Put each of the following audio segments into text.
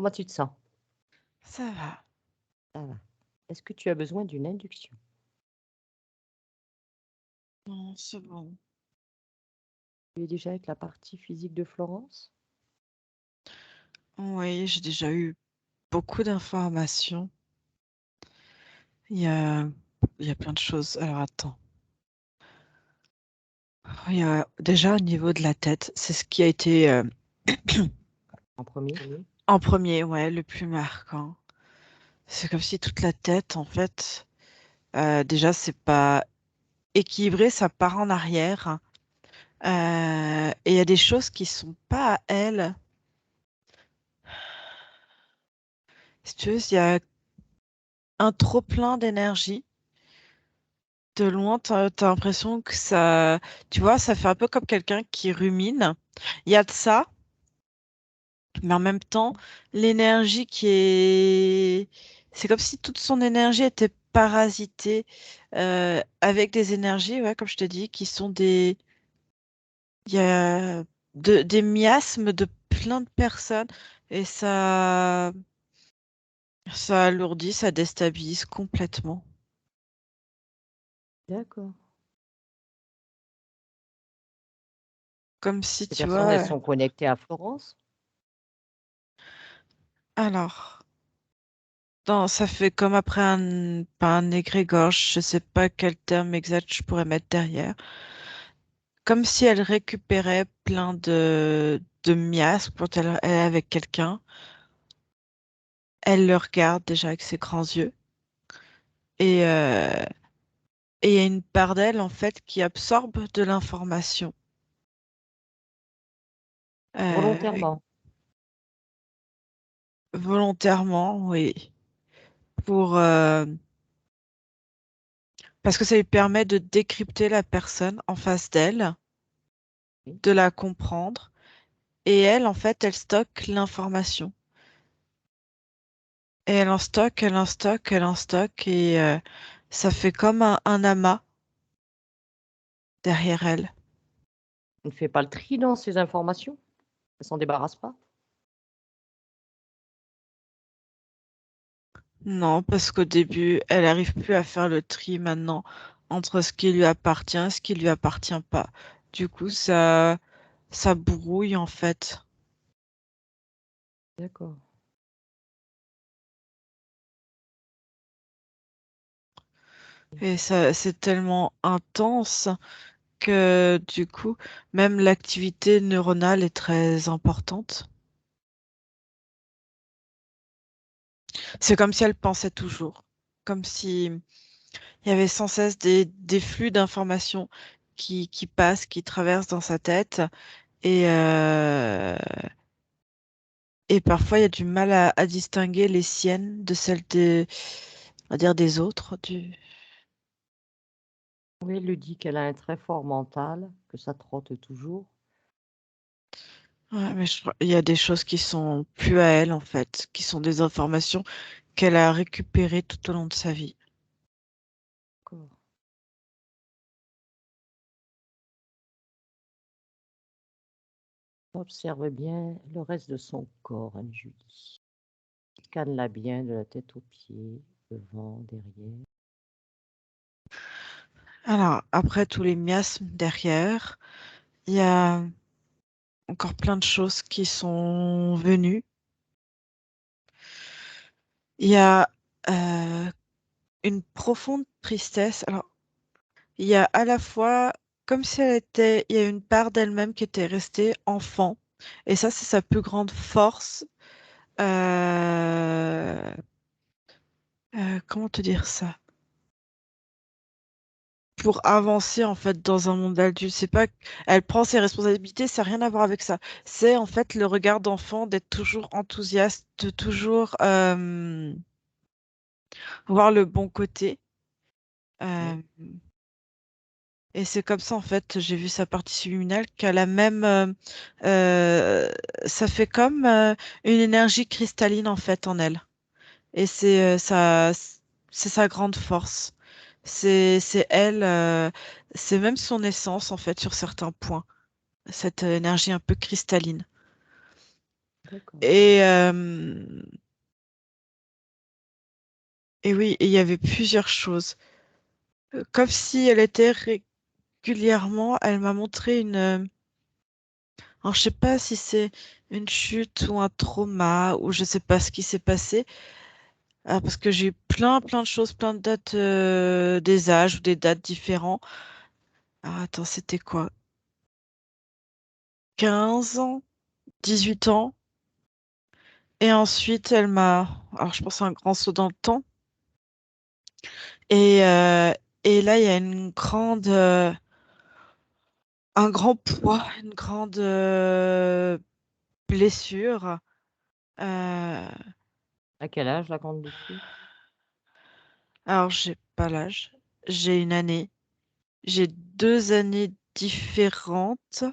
Comment tu te sens? Ça va. Ça va. Est-ce que tu as besoin d'une induction? Non, c'est bon. Tu es déjà avec la partie physique de Florence? Oui, j'ai déjà eu beaucoup d'informations. Il y a il y a plein de choses. Alors attends. Il y a déjà au niveau de la tête, c'est ce qui a été, En premier. en premier, ouais, le plus marquant. C'est comme si toute la tête, en fait, déjà c'est pas équilibré, ça part en arrière, et il y a des choses qui sont pas à elle. Si tu veux, il y a un trop plein d'énergie. De loin, t'as l'impression que ça, tu vois, ça fait un peu comme quelqu'un qui rumine. Il y a de ça, mais en même temps, l'énergie c'est comme si toute son énergie était parasitée avec des énergies, ouais, comme je te dis, qui sont il y a des miasmes de plein de personnes et ça alourdit, ça déstabilise complètement. D'accord. Comme si, Ces tu personnes, elles vois, sont connectées à Florence? alors. Non, ça fait comme après pas un égrégore, je sais pas quel terme exact je pourrais mettre derrière. Comme si elle récupérait plein de miasmes quand elle est avec quelqu'un. Elle le regarde déjà avec ses grands yeux. Et et il y a une part d'elle, en fait, qui absorbe de l'information. Euh, Volontairement? Volontairement, oui. Pour, parce que ça lui permet de décrypter la personne en face d'elle, Oui. de la comprendre. Et elle, en fait, elle stocke l'information. Et elle en stocke, elle en stocke, elle en stocke, et ça fait comme un amas derrière elle. On ne fait pas le tri dans ces informations? Elle s'en débarrasse pas? Non, parce qu'au début, elle arrive plus à faire le tri maintenant entre ce qui lui appartient et ce qui lui appartient pas. Du coup, ça brouille en fait. D'accord. Et ça, c'est tellement intense que du coup, même l'activité neuronale est très importante. C'est comme si elle pensait toujours, comme si il y avait sans cesse des flux d'informations qui passent, qui traversent dans sa tête. Et, euh, et parfois, il y a du mal à distinguer les siennes de celles on va dire des autres. Oui, elle le dit qu'elle a un très fort mental, que ça trotte toujours. Ouais, mais il y a des choses qui sont plus à elle, en fait, qui sont des informations qu'elle a récupérées tout au long de sa vie. D'accord. Observe bien le reste de son corps, Anne-Julie. Scanne-la bien de la tête aux pieds, devant, derrière. Alors, après tous les miasmes derrière, il y a encore plein de choses qui sont venues. Il y a euh, une profonde tristesse. Alors, il y a à la fois, comme si il y a une part d'elle-même qui était restée enfant. Et ça, c'est sa plus grande force. Euh, comment te dire ça? Pour avancer, en fait, dans un monde adulte. C'est pas, elle prend ses responsabilités, ça n'a rien à voir avec ça. C'est, en fait, le regard d'enfant, d'être toujours enthousiaste, de toujours, voir le bon côté. Oui. Euh, Et c'est comme ça, en fait, j'ai vu sa partie subliminale qu'elle a même, euh, ça fait comme une énergie cristalline, en fait, en elle. Et c'est sa grande force. C'est elle, c'est même son essence, en fait, sur certains points. Cette énergie un peu cristalline. D'accord. Et, et oui, et il y avait plusieurs choses. Comme si elle était régulièrement, elle m'a montré une. Alors, je sais pas si c'est une chute ou un trauma, ou je sais pas ce qui s'est passé. Parce que j'ai eu plein de choses, plein de dates, des âges ou des dates différents. Ah, attends, c'était quoi? 15 ans, 18 ans. Et ensuite, elle m'a. Alors, je pense à un grand saut dans le temps. Et, euh, et là, il y a un grand poids, une grande blessure. Euh, À quel âge la grande blessure? alors, j'ai pas l'âge. J'ai une année. J'ai 2 années différentes.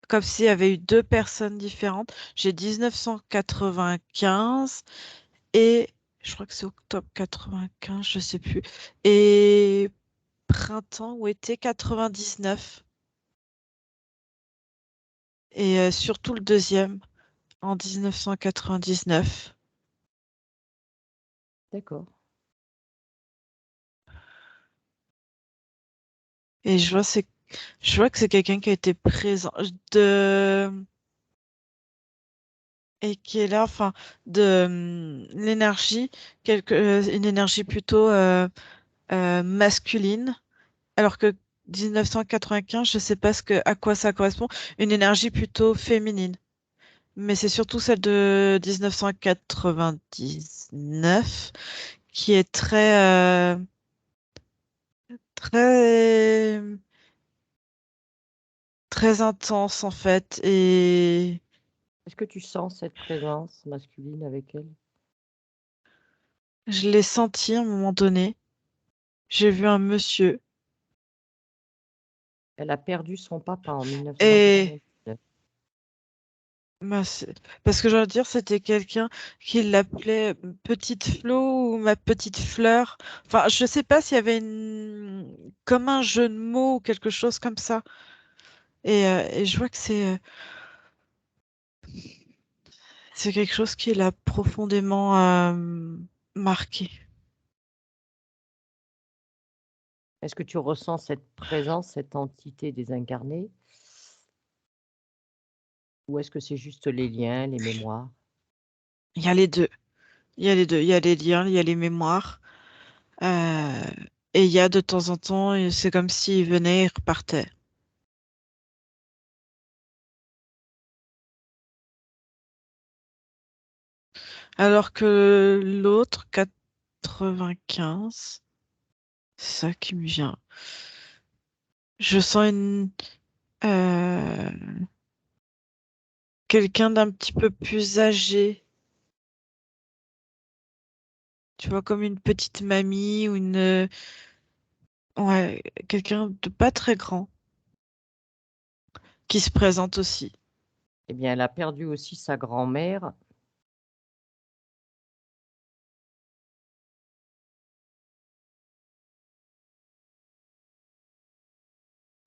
Comme s'il y avait eu deux personnes différentes. J'ai 1995 et je crois que c'est octobre 95, je sais plus. Et printemps ou été 99. Et surtout le deuxième en 1999. D'accord. Et je vois que c'est quelqu'un qui a été présent de et qui est là, enfin, de l'énergie, une énergie plutôt masculine, alors que 1995, je sais pas à quoi ça correspond, une énergie plutôt féminine. Mais c'est surtout celle de 1999 qui est très, très intense en fait. Et Est-ce que tu sens cette présence masculine avec elle? je l'ai senti à un moment donné. J'ai vu un monsieur Elle a perdu son papa en et 1999. parce que je veux dire, c'était quelqu'un qui l'appelait Petite Flo ou ma petite fleur. Enfin, je sais pas s'il y avait comme un jeu de mots ou quelque chose comme ça. Et je vois que c'est quelque chose qui l'a profondément marqué. Est-ce que tu ressens cette présence, cette entité désincarnée? Ou est-ce que c'est juste les liens, les mémoires? Il y a les deux. Il y a les deux. Il y a les liens, il y a les mémoires. euh, et il y a de temps en temps, c'est comme s'il venait et repartait. Alors que l'autre, 95, c'est ça qui me vient. Je sens euh, quelqu'un d'un petit peu plus âgé. Tu vois, comme une petite mamie ou ouais, quelqu'un de pas très grand qui se présente aussi. Eh bien, elle a perdu aussi sa grand-mère.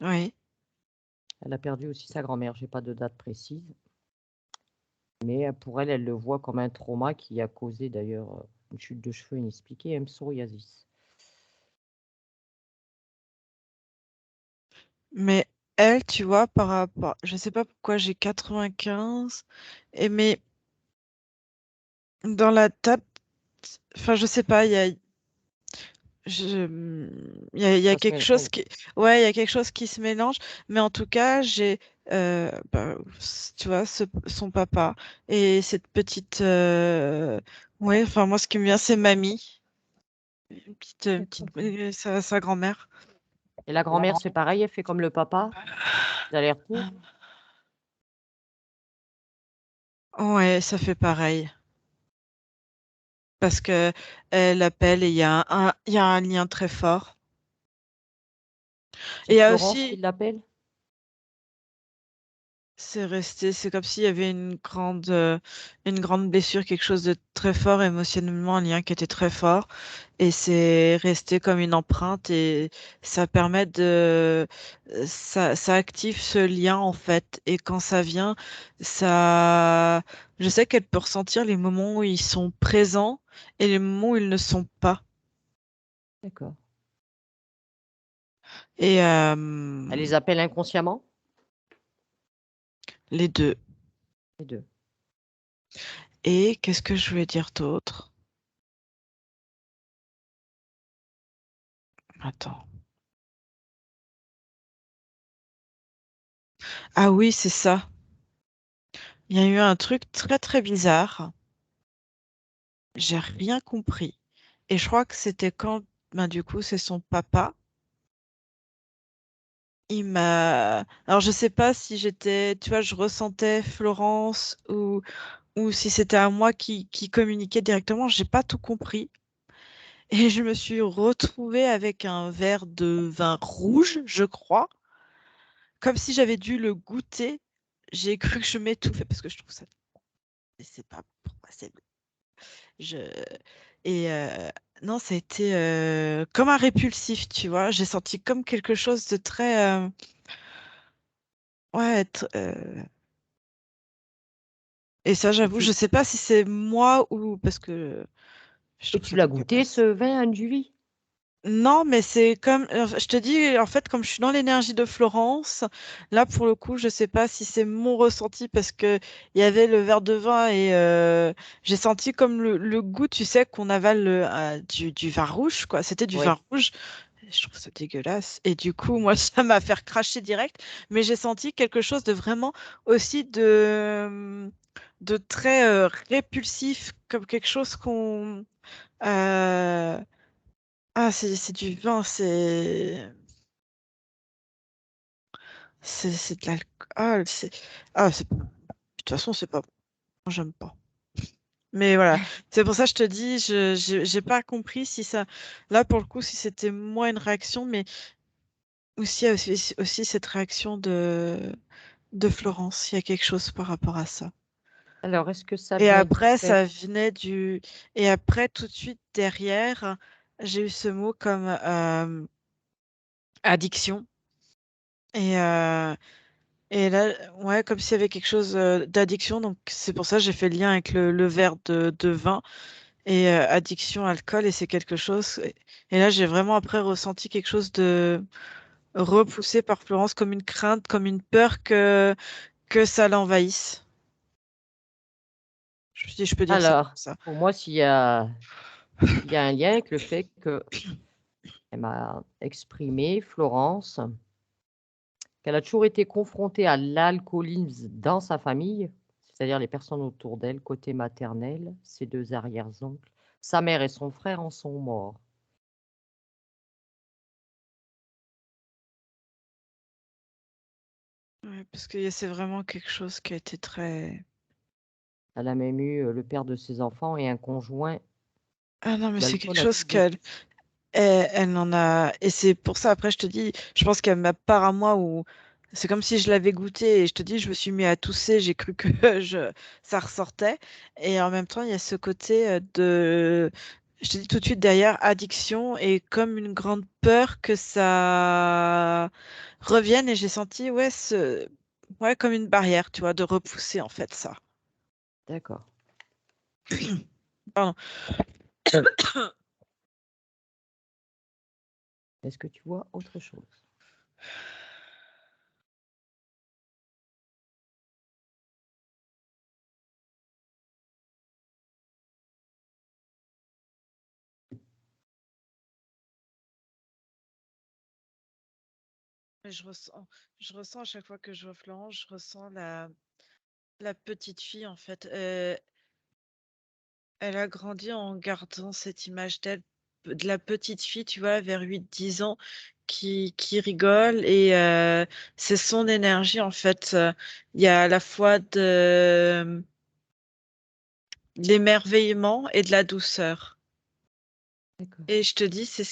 Oui. Elle a perdu aussi sa grand-mère. J'ai pas de date précise. Mais pour elle, elle le voit comme un trauma qui a causé d'ailleurs une chute de cheveux inexpliquée et un psoriasis. Mais elle, tu vois, par rapport, je sais pas pourquoi j'ai 95, mais dans la table, enfin, je sais pas, il y a Ça se quelque met, chose oui. qui, ouais, il y a quelque chose qui se mélange, mais en tout cas, tu vois, son papa et cette petite, ouais, enfin, moi, ce qui me vient, c'est mamie, D'accord. sa grand-mère. Et la grand-mère, c'est pareil, elle fait comme le papa, des allers-retours. Ouais, ça fait pareil. Parce que elle appelle et il y a un lien très fort. Et il C'est y a Florence qui aussi, l'appelle? C'est resté, c'est comme s'il y avait une grande blessure, quelque chose de très fort émotionnellement, un lien qui était très fort, et c'est resté comme une empreinte et ça permet ça active ce lien en fait. Et quand ça vient, je sais qu'elle peut ressentir les moments où ils sont présents et les moments où ils ne sont pas. D'accord. Et Elle les appelle inconsciemment? les deux. Les deux. Et qu'est-ce que je voulais dire d'autre? Attends. Ah oui, c'est ça. Il y a eu un truc très très bizarre. J'ai rien compris. Et je crois que c'était quand, ben, du coup, c'est son papa. Alors, je sais pas si j'étais, tu vois, je ressentais Florence ou si c'était à moi qui communiquait directement. J'ai pas tout compris. Et je me suis retrouvée avec un verre de vin rouge, je crois, comme si j'avais dû le goûter. J'ai cru que je m'étouffais parce que je trouve ça. C'est pas pour moi, c'est Je... Et non, ça a été comme un répulsif, tu vois. J'ai senti comme quelque chose de très... ouais, et ça, Et j'avoue, tu, je sais pas si c'est moi ou... Parce que je et trouve tu ça l'as goûté, ce dégueulasse. vin Anne-Julie? Non, mais c'est comme... je te dis, en fait, comme je suis dans l'énergie de Florence, là, pour le coup, je sais pas si c'est mon ressenti parce que il y avait le verre de vin et j'ai senti comme le goût, tu sais, qu'on avale du vin rouge, quoi. C'était du Oui. vin rouge. Je trouve ça dégueulasse. Et du coup, moi, ça m'a fait cracher direct. Mais j'ai senti quelque chose de vraiment aussi de très répulsif, comme quelque chose qu'on... euh, Ah, c'est du vin, c'est de l'alcool. De toute façon, c'est pas bon. Moi, j'aime pas. Mais voilà, c'est pour ça que je te dis, j'ai pas compris si ça... Là, pour le coup, si c'était moi une réaction, mais aussi cette réaction de Florence. Il y a quelque chose par rapport à ça. Alors, est-ce que ça Et vient du après, fait... ça venait du... Et après, tout de suite derrière, j'ai eu ce mot comme addiction. Et, euh, et là, ouais, comme s'il y avait quelque chose d'addiction. Donc, c'est pour ça que j'ai fait le lien avec le verre de vin et addiction, alcool. Et c'est quelque chose... Et là, j'ai vraiment après ressenti quelque chose de repoussé par Florence comme une crainte, comme une peur que ça l'envahisse. Je me suis dit, je peux dire ça comme Alors, ça. pour moi, il y a un lien avec le fait que elle m'a exprimé, Florence, qu'elle a toujours été confrontée à l'alcoolisme dans sa famille, c'est-à-dire les personnes autour d'elle, côté maternel, ses deux arrière-oncles. Sa mère et son frère en sont morts. Ouais, parce que c'est vraiment quelque chose qui a été très... Elle a même eu le père de ses enfants et un conjoint. Ah non, mais c'est quelque L'alcool a chose toujours... elle en a... Et c'est pour ça, après, je te dis, je pense qu'elle m'a part à moi où c'est comme si je l'avais goûté et je te dis, je me suis mis à tousser, j'ai cru que ça ressortait. Et en même temps, il y a ce côté je te dis tout de suite derrière, addiction et comme une grande peur que ça revienne et j'ai senti, ouais, ouais, comme une barrière, tu vois, de repousser en fait ça. D'accord. Pardon. Est-ce que tu vois autre chose? Mais je ressens à chaque fois que je vois Florence, je ressens la petite fille en fait. Elle a grandi en gardant cette image d'elle, de la petite fille, tu vois, vers 8 10 ans, qui rigole et c'est son énergie en fait. Il y a à la fois de l'émerveillement et de la douceur. D'accord. Et je te dis, c'est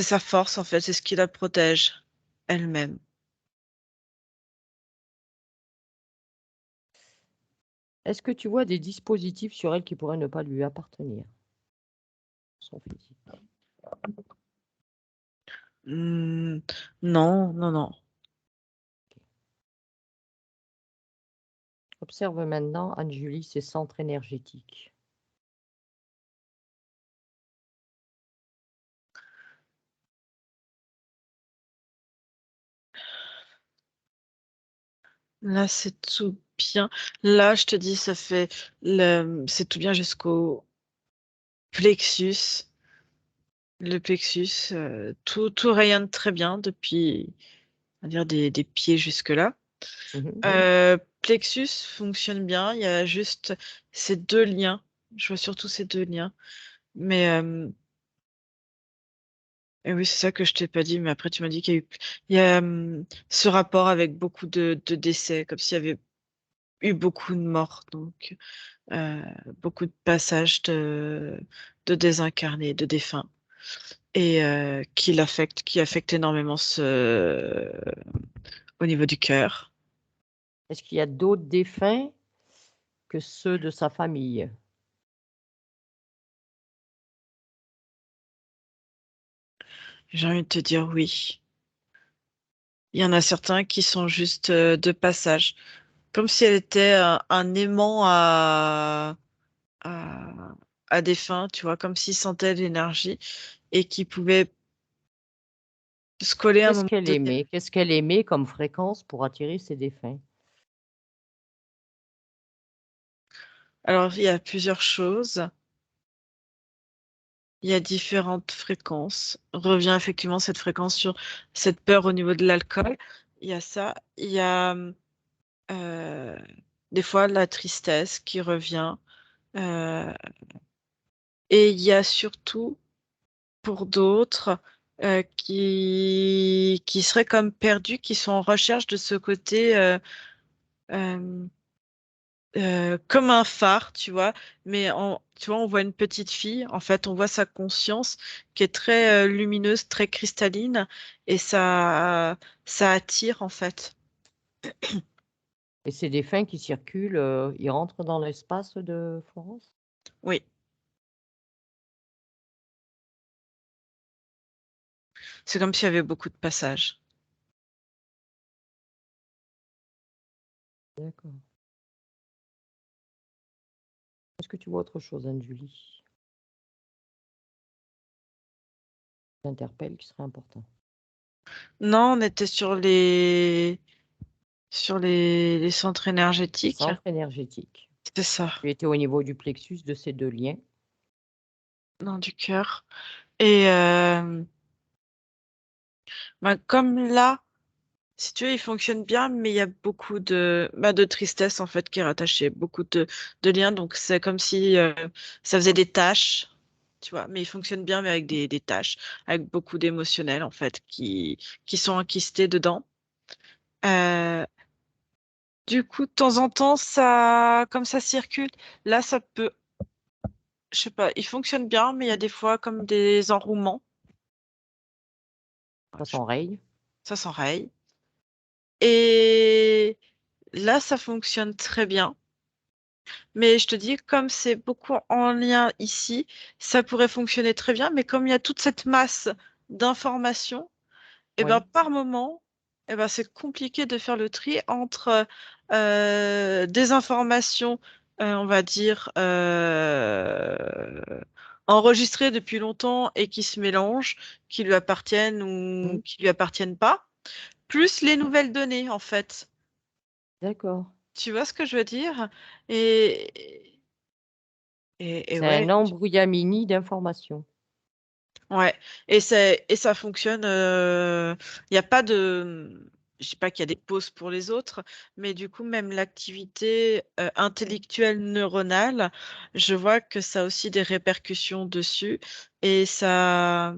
sa force en fait, c'est ce qui la protège elle-même. Est-ce que tu vois des dispositifs sur elle qui pourraient ne pas lui appartenir? Son physique. Non, non, non. Observe maintenant, Anne-Julie, ses centres énergétiques. Là, c'est tout bien. Là, je te dis, c'est tout bien jusqu'au plexus. Le plexus, tout rayonne très bien depuis, on va dire, des pieds jusque-là. Mmh. Plexus fonctionne bien. Il y a juste ces deux liens. Je vois surtout ces deux liens. Mais et oui, c'est ça que je t'ai pas dit. Mais après, tu m'as dit qu'il y a ce rapport avec beaucoup de décès, comme s'il y avait eu beaucoup de morts. Donc, euh, beaucoup de passages de désincarnés, de défunts. Et qui affecte énormément au niveau du cœur. Est-ce qu'il y a d'autres défunts que ceux de sa famille? J'ai envie de te dire oui. Il y en a certains qui sont juste de passage, comme si elle était un aimant à, à des fins, tu vois, comme s'il sentait l'énergie et qui pouvait se coller à un Qu'est-ce moment qu'elle donné. émet? Qu'est-ce qu'elle émet comme fréquence pour attirer ces défunts? Alors, il y a plusieurs choses. Il y a différentes fréquences. Revient effectivement cette fréquence sur cette peur au niveau de l'alcool. Il y a ça. Il y a euh, des fois la tristesse qui revient. Euh, et il y a surtout pour d'autres qui seraient comme perdus, qui sont en recherche de ce côté euh, comme un phare, tu vois. Mais tu vois, on voit une petite fille, en fait, on voit sa conscience qui est très lumineuse, très cristalline, et ça attire, en fait. Et ces défunts qui circulent, ils rentrent dans l'espace de Florence? Oui, c'est comme s'il y avait beaucoup de passages. D'accord. Est-ce que tu vois autre chose, Anne-Julie? Qui t'interpelle, qui serait important? Non, on était sur les centres Les énergétiques. centres énergétiques. C'est ça, Tu étais au niveau du plexus de ces 2 liens. dans du cœur. Et bah, comme là, si tu veux, il fonctionne bien, mais il y a beaucoup de tristesse en fait qui est rattachée, beaucoup de liens. Donc c'est comme si ça faisait des tâches, tu vois. Mais il fonctionne bien, mais avec des tâches, avec beaucoup d'émotionnels en fait qui sont enquistés dedans. Euh, du coup, de temps en temps, comme ça circule, là, ça peut, je sais pas, il fonctionne bien, mais il y a des fois comme des enrouements. Ça s'enraye. Ça s'enraye. Et là, ça fonctionne très bien. Mais je te dis, comme c'est beaucoup en lien ici, ça pourrait fonctionner très bien. Mais comme il y a toute cette masse d'informations, et ben Oui. par moment, et ben c'est compliqué de faire le tri entre des informations, on va dire, enregistrées depuis longtemps et qui se mélangent, qui lui appartiennent Mmh. ou qui lui appartiennent pas, plus les nouvelles données, en fait. D'accord. Tu vois ce que je veux dire? Et, et C'est ouais, un embrouillamini d'informations. ouais. Et ça fonctionne. Il n'y a pas de. Je sais pas qu'il y a des pauses pour les autres, mais du coup, même l'activité intellectuelle neuronale, je vois que ça a aussi des répercussions dessus. Et ça.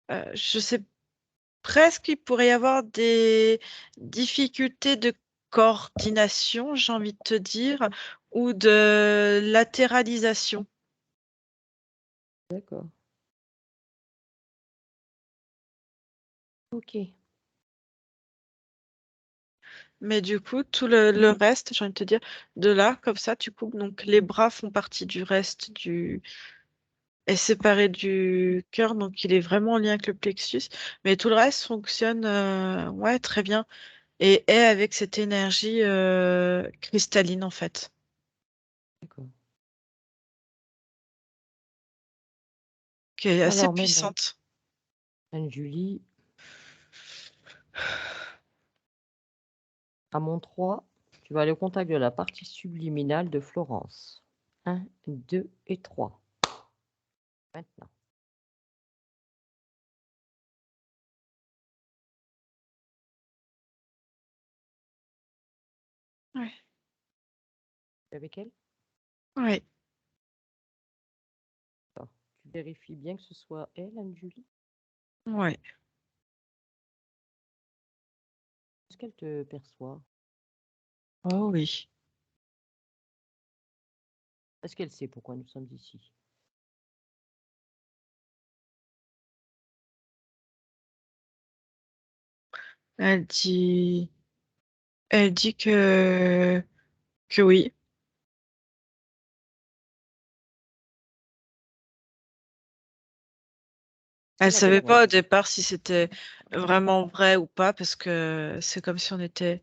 Je sais presque qu'il pourrait y avoir des difficultés de coordination, j'ai envie de te dire, ou de latéralisation. D'accord. OK. Mais du coup, tout le reste, j'ai envie de te dire, de là, comme ça, tu coupes. Donc, les bras font partie du reste est séparé du cœur, donc il est vraiment en lien avec le plexus. Mais tout le reste fonctionne, ouais, très bien. Et est avec cette énergie cristalline, en fait, D'accord. qui est assez Alors maintenant, puissante. Anne-Julie, à mon 3, tu vas aller au contact de la partie subliminale de Florence. 1, 2 et 3. Maintenant. Ouais. Avec elle? Ouais. D'accord. Tu vérifies bien que ce soit elle, Anne-Julie? Ouais. Est-ce qu'elle te perçoit? Oh oui. Est-ce qu'elle sait pourquoi nous sommes ici? Elle dit, elle dit que oui. Elle Elle a des savait pas au preuves. départ si c'était vraiment vrai ou pas, parce que c'est comme si on était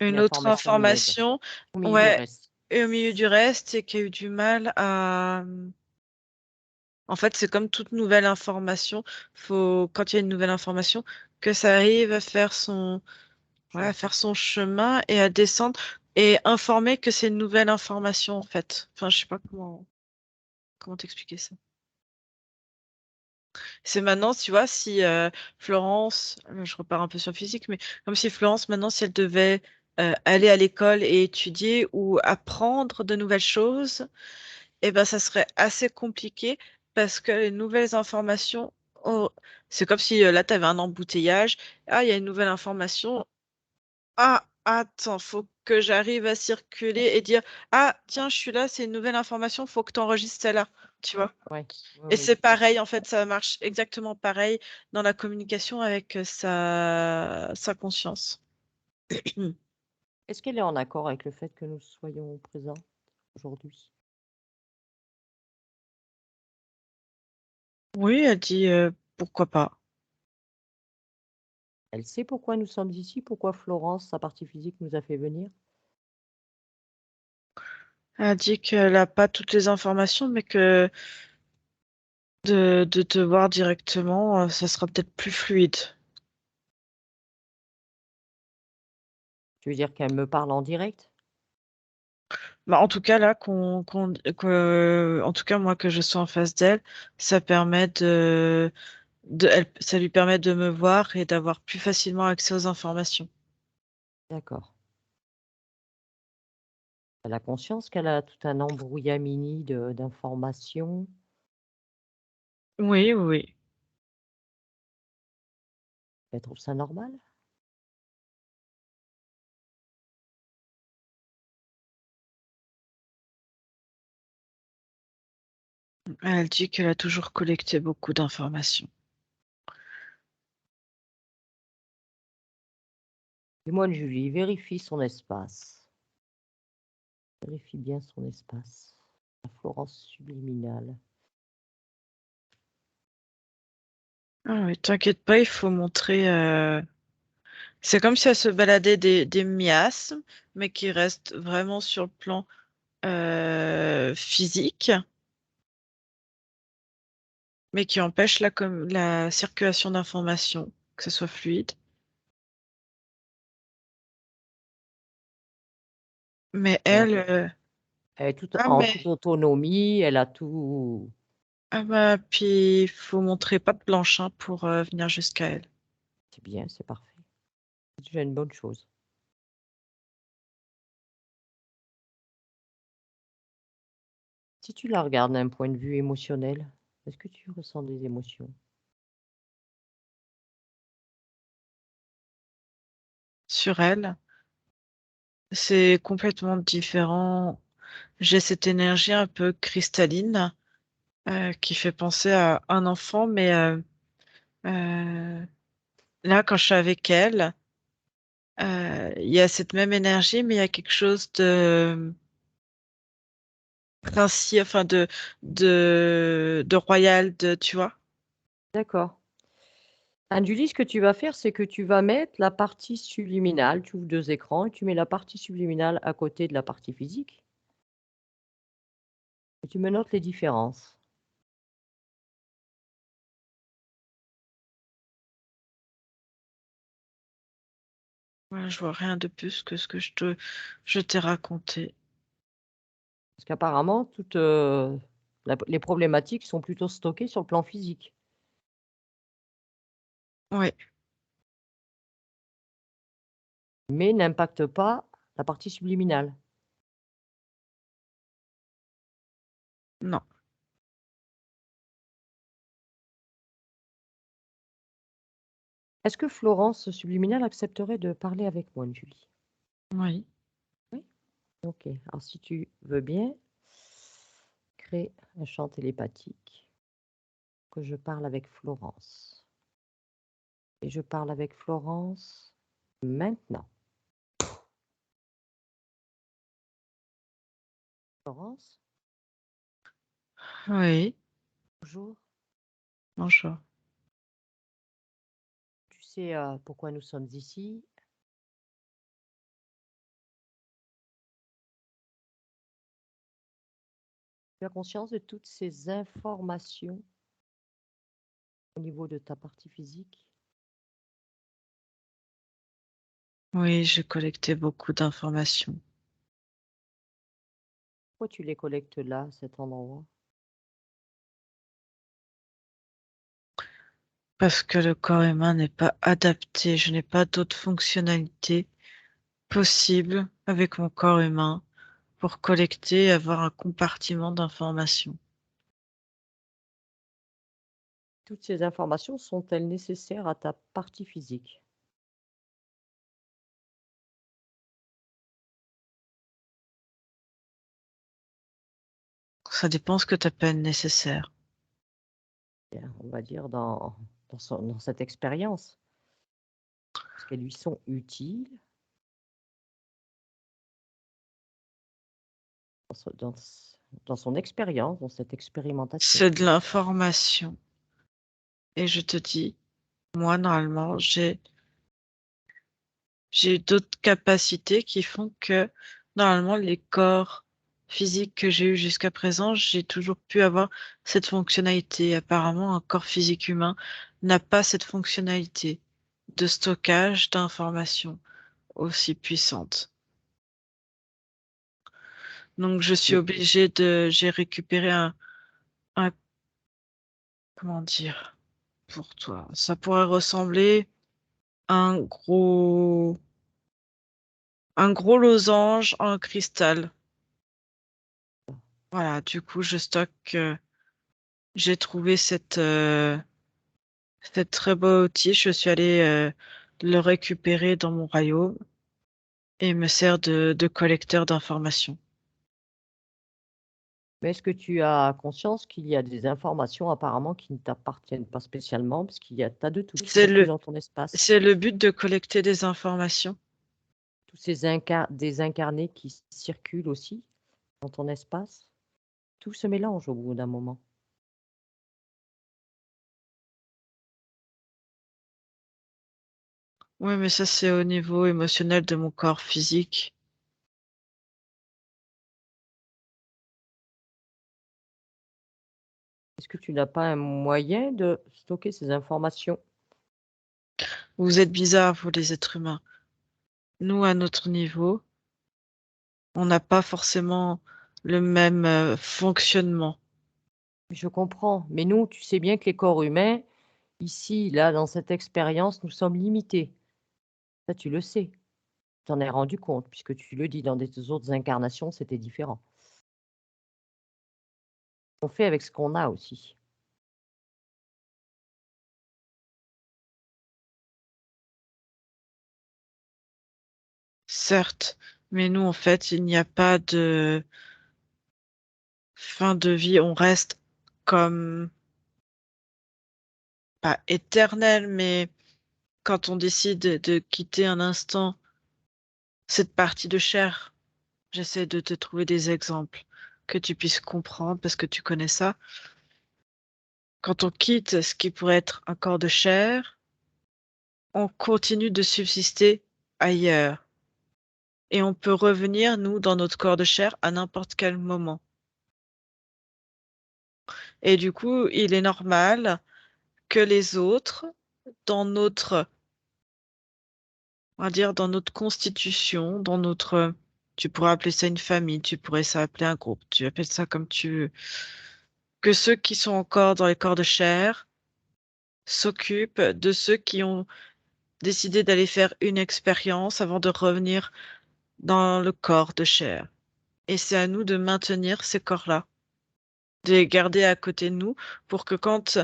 Une une autre information nouvelle. information, Au milieu du ouais, reste. et au milieu du reste, et qui a eu du mal à... En fait, c'est comme toute nouvelle information, faut, quand il y a une nouvelle information, que ça arrive à faire ouais, à Chemin. faire son chemin et à descendre et informer que c'est une nouvelle information, en fait. Enfin, je sais pas comment t'expliquer ça. C'est maintenant, tu vois, si Florence, je repars un peu sur le physique, mais comme si Florence, maintenant, si elle devait aller à l'école et étudier ou apprendre de nouvelles choses, eh ben, ça serait assez compliqué parce que les nouvelles informations, c'est comme si là, tu avais un embouteillage. Ah, il y a une nouvelle information. Ah, attends, faut que j'arrive à circuler et dire, ah, tiens, je suis là, c'est une nouvelle information, faut que tu enregistres celle-là, tu vois. Ouais, oui, Et oui. c'est pareil, en fait, ça marche exactement pareil dans la communication avec sa conscience. Est-ce qu'elle est en accord avec le fait que nous soyons présents aujourd'hui? Oui, elle dit pourquoi pas. Elle sait pourquoi nous sommes ici, pourquoi Florence, sa partie physique, nous a fait venir? Elle dit qu'elle n'a pas toutes les informations, mais que de te voir directement, ça sera peut-être plus fluide. Tu veux dire qu'elle me parle en direct? Bah, en tout cas, là, en tout cas, moi, que je sois en face d'elle, ça permet ça lui permet de me voir et d'avoir plus facilement accès aux informations. D'accord. Elle a conscience qu'elle a tout un embrouillamini d'informations. Oui, oui, oui. Elle trouve ça normal? Elle dit qu'elle a toujours collecté beaucoup d'informations. Dis-moi, Julie, vérifie son espace. Vérifie bien son espace. La Florence subliminale. Ah oui, t'inquiète pas, il faut montrer. C'est comme si elle se baladait des miasmes, mais qui restent vraiment sur le plan physique, mais qui empêchent la circulation d'informations, que ce soit fluide. Mais Elle, elle, elle est ah en mais toute autonomie, elle a tout. ah bah puis il faut montrer patte blanche hein, pour venir jusqu'à elle. C'est bien, c'est parfait. C'est déjà une bonne chose. Si tu la regardes d'un point de vue émotionnel, est-ce que tu ressens des émotions? Sur elle, c'est complètement différent. J'ai cette énergie un peu cristalline qui fait penser à un enfant, mais euh, là, quand je suis avec elle, il y a cette même énergie, mais il y a quelque chose de princier, enfin de royal, tu vois. D'accord. Indulis, ce que tu vas faire, c'est que tu vas mettre la partie subliminale. Tu ouvres 2 écrans et tu mets la partie subliminale à côté de la partie physique et tu me notes les différences. Ouais, je vois rien de plus que ce que je t'ai raconté. Parce qu'apparemment, toutes, les problématiques sont plutôt stockées sur le plan physique, Oui, mais n'impactent pas la partie subliminale. non, Est-ce que Florence Subliminale accepterait de parler avec moi, Julie? oui. Oui? OK. Alors si tu veux bien, crée un champ télépathique, que je parle avec Florence. Et je parle avec Florence maintenant. Florence, Oui, bonjour. bonjour. Tu sais, pourquoi nous sommes ici? Tu as conscience de toutes ces informations au niveau de ta partie physique? Oui, j'ai collecté beaucoup d'informations. Pourquoi tu les collectes là, à cet endroit? Parce que le corps humain n'est pas adapté, je n'ai pas d'autres fonctionnalités possibles avec mon corps humain pour collecter et avoir un compartiment d'informations. Toutes ces informations sont-elles nécessaires à ta partie physique? Ça dépend ce que tu appelles nécessaire. Bien, on va dire dans cette expérience. Est-ce qu'elles lui sont utiles dans dans son expérience, dans cette expérimentation? C'est de l'information. Et je te dis, moi, normalement, j'ai d'autres capacités qui font que, normalement, les corps physiques que j'ai eu jusqu'à présent, j'ai toujours pu avoir cette fonctionnalité. Apparemment, un corps physique humain n'a pas cette fonctionnalité de stockage d'informations aussi puissante. Donc, je suis Et obligée j'ai récupéré un, comment dire, pour toi, ça pourrait ressembler à un gros losange en cristal. Voilà, du coup, je stocke. J'ai trouvé cette très beau outil. Je suis allée le récupérer dans mon royaume et il me sert de collecteur d'informations. mais est-ce que tu as conscience qu'il y a des informations apparemment qui ne t'appartiennent pas spécialement? Parce qu'il y a tas de tout, C'est surtout le, dans ton espace. c'est le but de collecter des informations. Tous ces désincarnés qui circulent aussi dans ton espace, tout se mélange au bout d'un moment. Oui, mais ça, c'est au niveau émotionnel de mon corps physique. Est-ce que tu n'as pas un moyen de stocker ces informations? Vous êtes bizarres, vous, les êtres humains. Nous, à notre niveau, on n'a pas forcément le même fonctionnement. Je comprends, mais nous, tu sais bien que les corps humains, ici, là, dans cette expérience, nous sommes limités. Ça, tu le sais. Tu t'en es rendu compte, puisque tu le dis dans des autres incarnations, c'était différent. On fait avec ce qu'on a aussi. Certes, mais nous, en fait, il n'y a pas de fin de vie. On reste comme, pas éternel, mais quand on décide de quitter un instant cette partie de chair. J'essaie de te trouver des exemples que tu puisses comprendre parce que tu connais ça. Quand on quitte ce qui pourrait être un corps de chair, on continue de subsister ailleurs. Et on peut revenir, nous, dans notre corps de chair à n'importe quel moment. Et du coup, il est normal que les autres, dans notre, on va dire, dans notre constitution, dans notre, tu pourrais appeler ça une famille, tu pourrais ça appeler un groupe, tu appelles ça comme tu veux, que ceux qui sont encore dans les corps de chair s'occupent de ceux qui ont décidé d'aller faire une expérience avant de revenir dans le corps de chair. Et c'est à nous de maintenir ces corps-là, de les garder à côté de nous pour que quand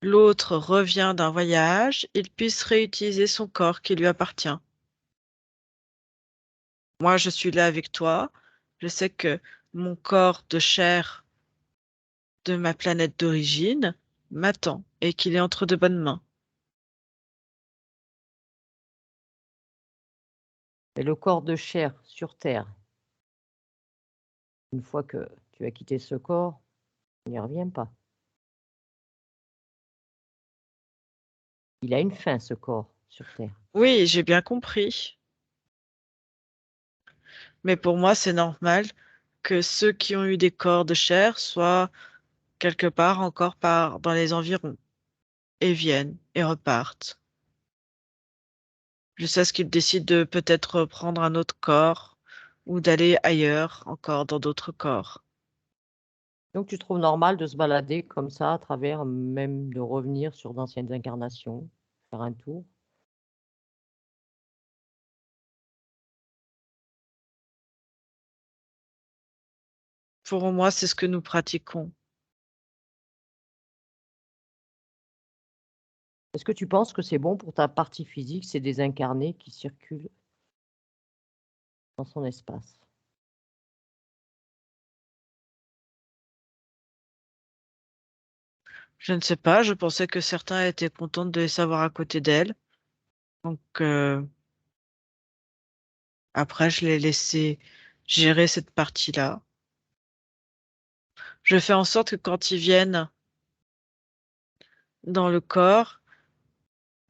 l'autre revient d'un voyage, il puisse réutiliser son corps qui lui appartient. Moi, je suis là avec toi. Je sais que mon corps de chair de ma planète d'origine m'attend et qu'il est entre de bonnes mains. Et le corps de chair sur Terre, une fois que tu as quitté ce corps, on n'y revient pas. Il a une fin, ce corps sur Terre. Oui, j'ai bien compris. Mais pour moi, c'est normal que ceux qui ont eu des corps de chair soient quelque part encore dans les environs et viennent et repartent. Jusqu'à ce qu'ils décident de peut-être prendre un autre corps ou d'aller ailleurs, encore dans d'autres corps. Donc tu trouves normal de se balader comme ça à travers, même de revenir sur d'anciennes incarnations, faire un tour? Pour moi, c'est ce que nous pratiquons. Est-ce que tu penses que c'est bon pour ta partie physique, ces désincarnés qui circulent dans son espace? Je ne sais pas, je pensais que certains étaient contents de les savoir à côté d'elles. Donc après, je l'ai laissé gérer cette partie-là. Je fais en sorte que quand ils viennent dans le corps,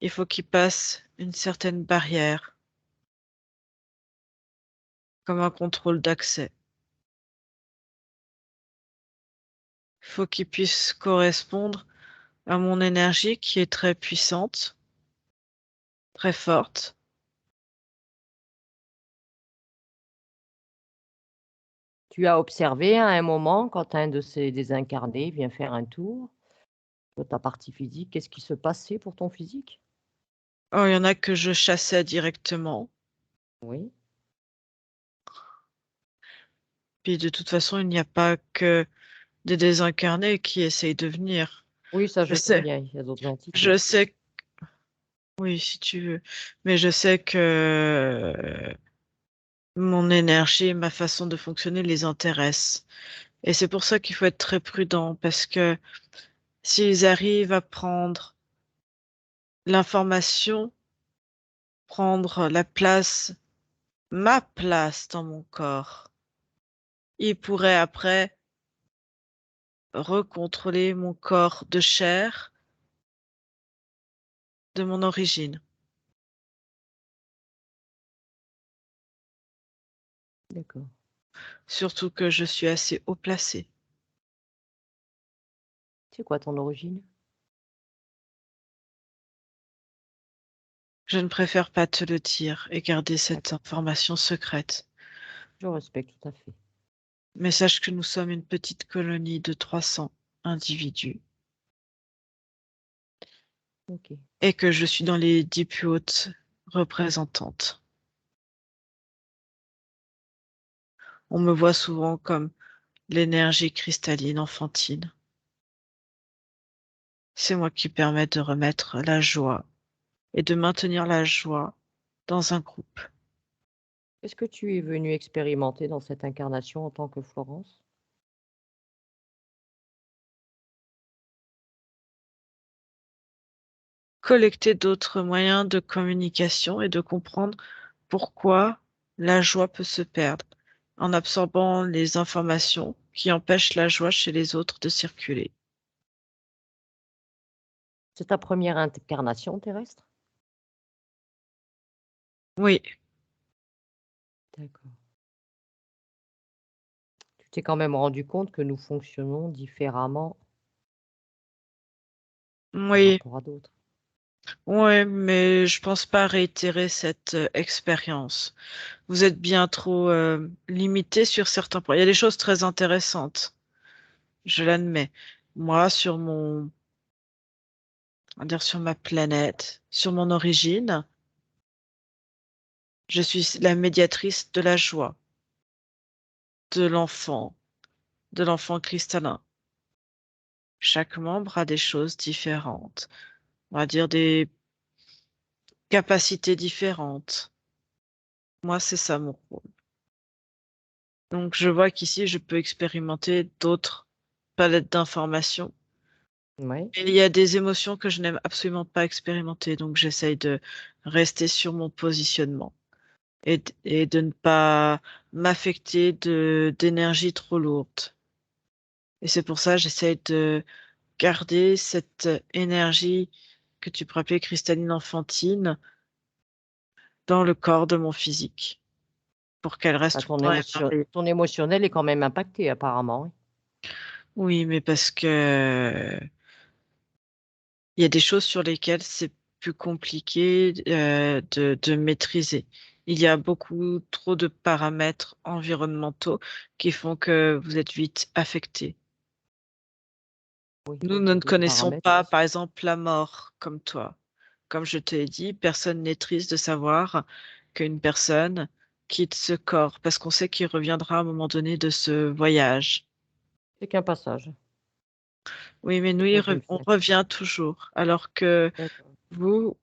il faut qu'ils passent une certaine barrière, comme un contrôle d'accès. Il faut qu'ils puissent correspondre à mon énergie qui est très puissante, très forte. Tu as observé à un moment, quand un de ces désincarnés vient faire un tour de ta partie physique, qu'est-ce qui se passait pour ton physique? Oh, il y en a que je chassais directement. Oui, Puis de toute façon, il n'y a pas que des désincarnés qui essayent de venir. oui, ça Je je sais sais, bien, il y a d'autres entités. je sais, oui, si tu veux, mais je sais que mon énergie, ma façon de fonctionner les intéresse. Et c'est pour ça qu'il faut être très prudent, parce que s'ils arrivent à prendre l'information, prendre la place, ma place dans mon corps, ils pourraient après recontrôler mon corps de chair de mon origine. D'accord. Surtout que je suis assez haut placé. C'est quoi ton origine? Je ne préfère pas te le dire et garder cette information secrète. Je respecte tout à fait. Mais sache que nous sommes une petite colonie de 300 individus OK. et que je suis dans les 10 plus hautes représentantes. On me voit souvent comme l'énergie cristalline enfantine. C'est moi qui permets de remettre la joie et de maintenir la joie dans un groupe. Qu'est-ce que tu es venue expérimenter dans cette incarnation en tant que Florence? collecter d'autres moyens de communication et de comprendre pourquoi la joie peut se perdre en absorbant les informations qui empêchent la joie chez les autres de circuler. C'est ta première incarnation terrestre? Oui, D'accord. Tu t'es quand même rendu compte que nous fonctionnons différemment par oui, rapport à d'autres? oui, mais je pense pas réitérer cette expérience. Vous êtes bien trop limité sur certains points. Il y a des choses très intéressantes, je l'admets. Moi, on va dire sur ma planète, sur mon origine, je suis la médiatrice de la joie, de l'enfant, de l'enfant cristallin. Chaque membre a des choses différentes, on va dire des capacités différentes. Moi, c'est ça mon rôle. Donc, je vois qu'ici, je peux expérimenter d'autres palettes d'informations. Oui, Et il y a des émotions que je n'aime absolument pas expérimenter, donc j'essaye de rester sur mon positionnement et de ne pas m'affecter d'énergie trop lourde. Et c'est pour ça que j'essaye de garder cette énergie que tu pourrais appeler cristalline enfantine dans le corps de mon physique pour qu'elle bah, reste tout le temps émerveillée. ton émotionnel est quand même impacté apparemment, oui. Oui, mais parce que il y a des choses sur lesquelles c'est plus compliqué de maîtriser. Il y a beaucoup trop de paramètres environnementaux qui font que vous êtes vite affecté. Oui, Nous ne des connaissons paramètres pas, par exemple, la mort comme toi. Comme je te l'ai dit, personne n'est triste de savoir qu'une personne quitte ce corps parce qu'on sait qu'il reviendra à un moment donné de ce voyage. c'est qu'un passage. Oui, mais nous, Pourquoi je le on fais? revient toujours, alors que D'accord. vous,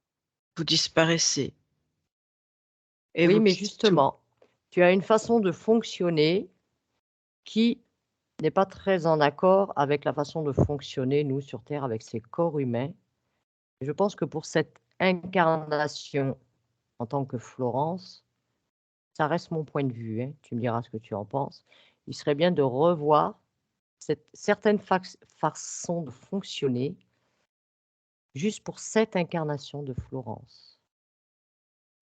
vous disparaissez et Oui, vous mais quittez tout. justement, tu as une façon de fonctionner qui n'est pas très en accord avec la façon de fonctionner, nous, sur Terre, avec ces corps humains. Je pense que pour cette incarnation en tant que Florence, ça reste mon point de vue, hein, tu me diras ce que tu en penses. Il serait bien de revoir cette certaine façon de fonctionner juste pour cette incarnation de Florence.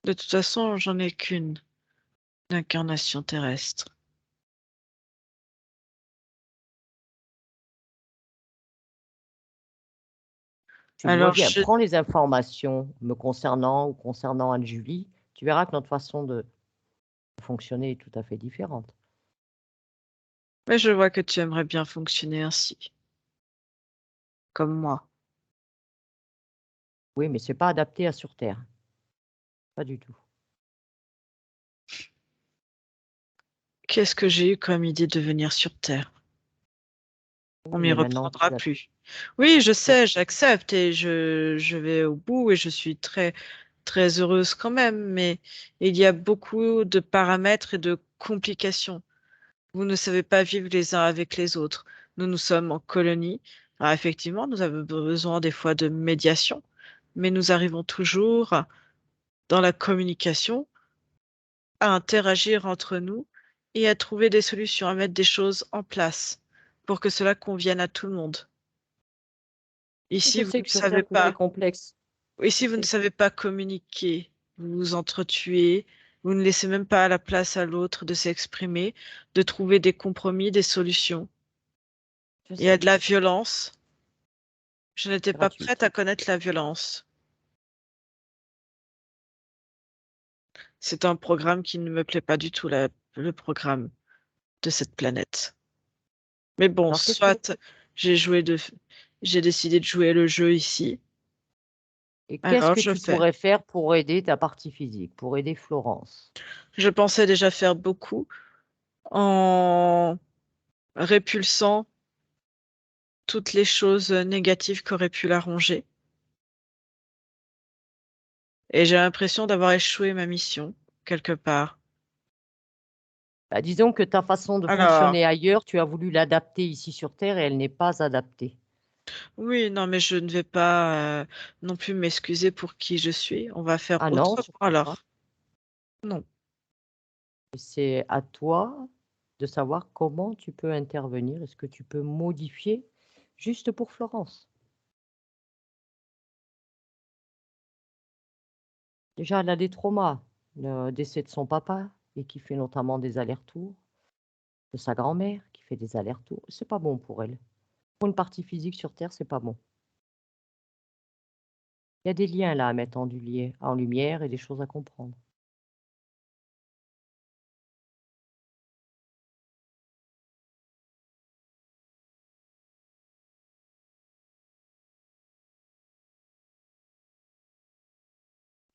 De toute façon, j'en ai qu'une incarnation terrestre. Tu le vois Alors, bien, prends les informations me concernant ou concernant Anne-Julie, tu verras que notre façon de fonctionner est tout à fait différente. mais je vois que tu aimerais bien fonctionner ainsi, comme moi. Oui, mais c'est pas adapté à sur Terre, pas du tout. Qu'est-ce que j'ai eu comme idée de venir sur Terre? On Oui, m'y mais maintenant reprendra plus. Oui, je tu as sais, j'accepte et je vais au bout et je suis très, très heureuse quand même, mais il y a beaucoup de paramètres et de complications. Vous ne savez pas vivre les uns avec les autres. Nous sommes en colonie. Alors effectivement, nous avons besoin des fois de médiation, mais nous arrivons toujours dans la communication à interagir entre nous et à trouver des solutions, à mettre des choses en place pour que cela convienne à tout le monde. Ici, je vous sais ne que sur Terre, savez tout est pas. complexe, je Ici, vous ne sais. savez pas communiquer. Vous vous entretuez. Vous ne laissez même pas la place à l'autre de s'exprimer, de trouver des compromis, des solutions. Je Il y a sais, de la violence. Je n'étais pas prête gratuite. à connaître la violence. C'est un programme qui ne me plaît pas du tout, le programme de cette planète. Mais bon, Alors soit j'ai joué de, j'ai décidé de jouer le jeu ici, qu'est-ce alors que je tu fais. pourrais faire pour aider ta partie physique, pour aider Florence? Je pensais déjà faire beaucoup en répulsant toutes les choses négatives qu'aurait pu la ronger. Et j'ai l'impression d'avoir échoué ma mission, quelque part. Bah, disons que ta façon de Alors, fonctionner ailleurs, tu as voulu l'adapter ici sur Terre et elle n'est pas adaptée. Oui, non, mais je ne vais pas non plus m'excuser pour qui je suis. On va faire Ah non, autrement surtout pas. alors. Non. C'est à toi de savoir comment tu peux intervenir. Est-ce que tu peux modifier juste pour Florence? Déjà, elle a des traumas, le décès de son papa et qui fait notamment des allers-retours, de sa grand-mère qui fait des allers-retours. C'est pas bon pour elle. Pour une partie physique sur terre, c'est pas bon. Il y a des liens là à mettre en lumière et des choses à comprendre.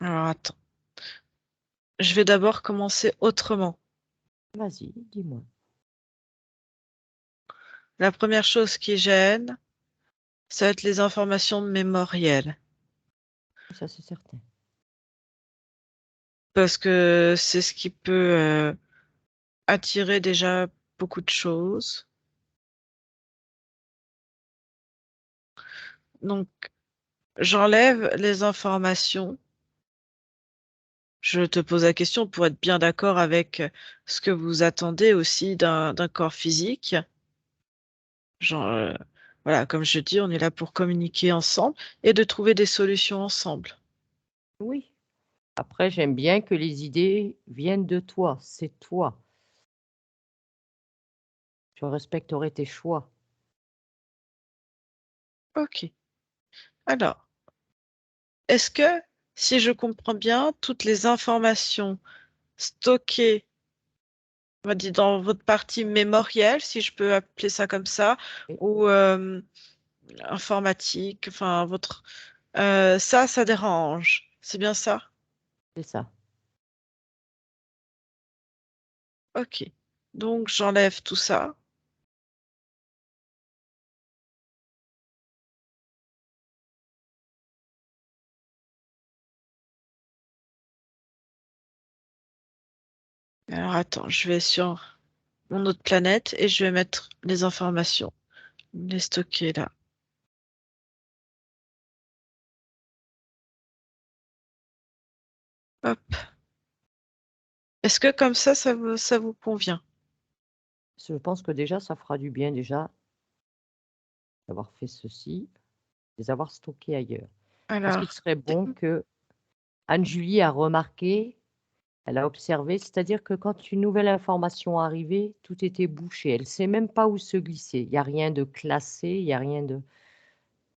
Alors attends. Je vais d'abord commencer autrement. Vas-y, dis-moi. La première chose qui gêne, ça va être les informations mémorielles. Ça, c'est certain. Parce que c'est ce qui peut attirer déjà beaucoup de choses. Donc, j'enlève les informations. Je te pose la question pour être bien d'accord avec ce que vous attendez aussi d'un corps physique. Genre, voilà, comme je dis, on est là pour communiquer ensemble et de trouver des solutions ensemble. Oui. Après, j'aime bien que les idées viennent de toi. C'est toi. Je respecterai tes choix. Ok. Alors, est-ce que, si je comprends bien, toutes les informations stockées, on va dire dans votre partie mémorielle, si je peux appeler ça comme ça, Et ou informatique, enfin votre, ça dérange. C'est bien ça? c'est ça. Ok. Donc j'enlève tout ça. Alors attends, je vais sur mon autre planète et je vais mettre les informations, les stocker là. Hop. Est-ce que comme ça vous convient? Je pense que déjà, ça fera du bien déjà d'avoir fait ceci, de les avoir stockés ailleurs. Je pense qu'il Alors, serait bon que Anne-Julie a remarqué, elle a observé, c'est-à-dire que quand une nouvelle information arrivait, tout était bouché. Elle ne sait même pas où se glisser. Il y a rien de classé, il y a rien de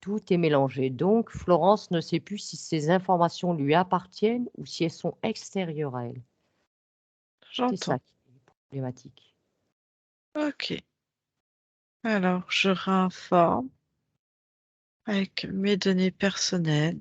tout est mélangé. Donc Florence ne sait plus si ces informations lui appartiennent ou si elles sont extérieures à elle. C'est j'entends. ça qui est problématique. Ok. Alors, je réinforme avec mes données personnelles.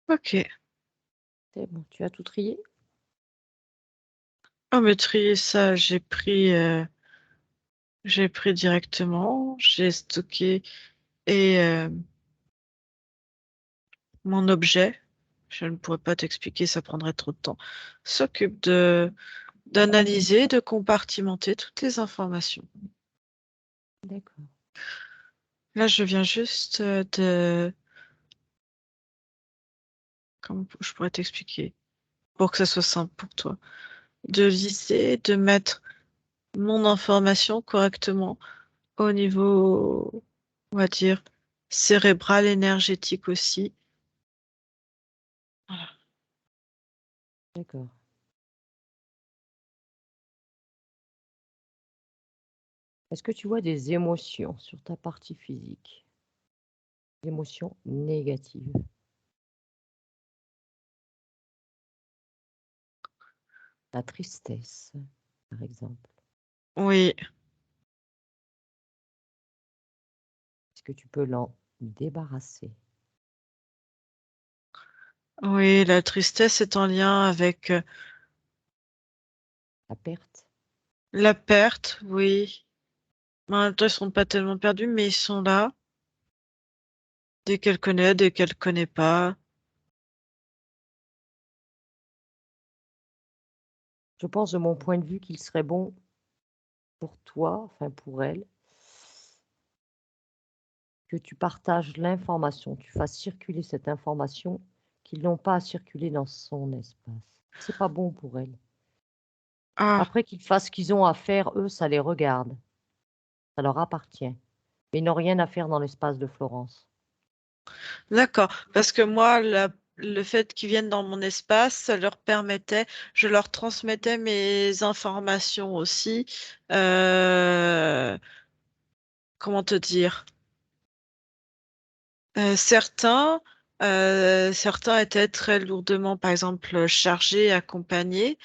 Ok. C'est bon, tu as tout trié? Oh, mais trier ça, j'ai pris directement, j'ai stocké et mon objet, je ne pourrais pas t'expliquer, ça prendrait trop de temps, s'occupe d'analyser, de compartimenter toutes les informations. D'accord. Là, je viens juste comment je pourrais t'expliquer pour que ça soit simple pour toi, de lisser, de mettre mon information correctement au niveau, on va dire, cérébral, énergétique aussi. Voilà. D'accord. Est-ce que tu vois des émotions sur ta partie physique? Des émotions négatives? La tristesse, par exemple. Oui, Est-ce que tu peux l'en débarrasser? oui, la tristesse est en lien avec La perte? la perte, oui. En même temps, ils sont pas tellement perdus, mais ils sont là. Dès qu'elle connaît, dès qu'elle connaît pas. Je pense de mon point de vue qu'il serait bon pour toi, enfin pour elle, que tu partages l'information, tu fasses circuler cette information qu'ils n'ont pas à circuler dans son espace. C'est pas bon pour elle. Ah, Après qu'ils fassent ce qu'ils ont à faire, eux, ça les regarde, ça leur appartient. Mais ils n'ont rien à faire dans l'espace de Florence. d'accord. Parce que moi, le fait qu'ils viennent dans mon espace, ça leur permettait, je leur transmettais mes informations aussi. Euh, comment te dire? Certains, certains étaient très lourdement, par exemple, chargés, accompagnés.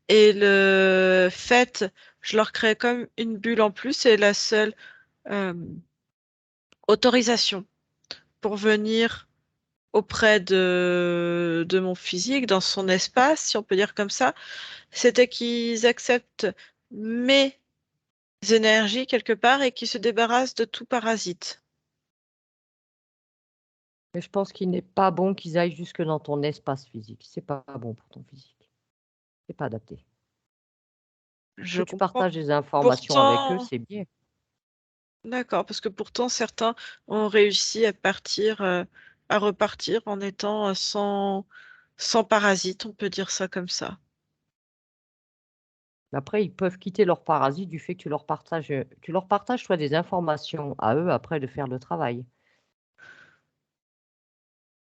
Et le fait, je leur créais comme une bulle en plus et la seule euh, autorisation pour venir auprès de mon physique, dans son espace, si on peut dire comme ça, c'était qu'ils acceptent mes énergies quelque part et qu'ils se débarrassent de tout parasite. Mais je pense qu'il n'est pas bon qu'ils aillent jusque dans ton espace physique. C'est pas bon pour ton physique. C'est pas adapté. Je Que tu comprends. partages des informations avec eux, Pourtant, c'est bien. d'accord, parce que pourtant certains ont réussi à partir, à repartir en étant sans parasite, on peut dire ça comme ça. Mais après, ils peuvent quitter leur parasite du fait que tu leur partages, toi, des informations à eux après de faire le travail.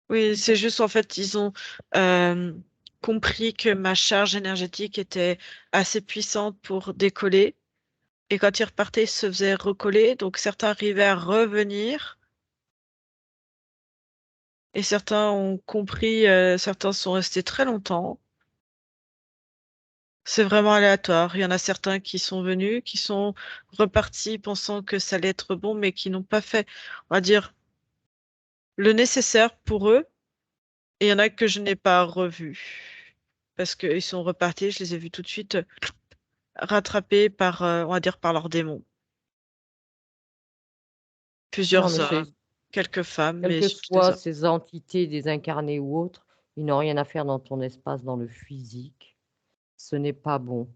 Oui, c'est juste en fait, ils ont euh, compris que ma charge énergétique était assez puissante pour décoller. Et quand ils repartaient, ils se faisaient recoller. Donc certains arrivaient à revenir et certains ont compris, certains sont restés très longtemps. C'est vraiment aléatoire. Il y en a certains qui sont venus, qui sont repartis pensant que ça allait être bon, mais qui n'ont pas fait, on va dire, le nécessaire pour eux. Et il y en a que je n'ai pas revus parce qu'ils sont repartis. Je les ai vus tout de suite rattrapés par, on va dire, par leurs démons. Non, Plusieurs mais c'est hommes, quelques femmes, quelles mais que surtout des soient hommes. ces entités désincarnées ou autres, ils n'ont rien à faire dans ton espace, dans le physique. Ce n'est pas bon.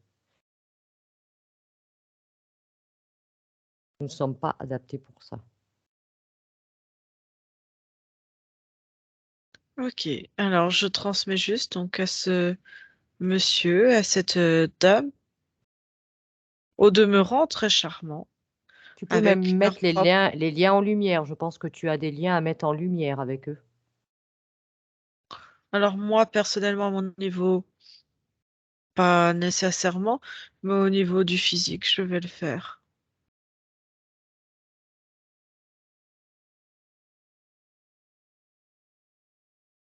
Nous ne sommes pas adaptés pour ça. Ok, alors je transmets juste donc à ce monsieur, à cette dame, au demeurant très charmant, Tu peux même avec leur mettre propre. les liens en lumière. Je pense que tu as des liens à mettre en lumière avec eux. Alors moi, personnellement, à mon niveau, pas nécessairement, mais au niveau du physique, je vais le faire.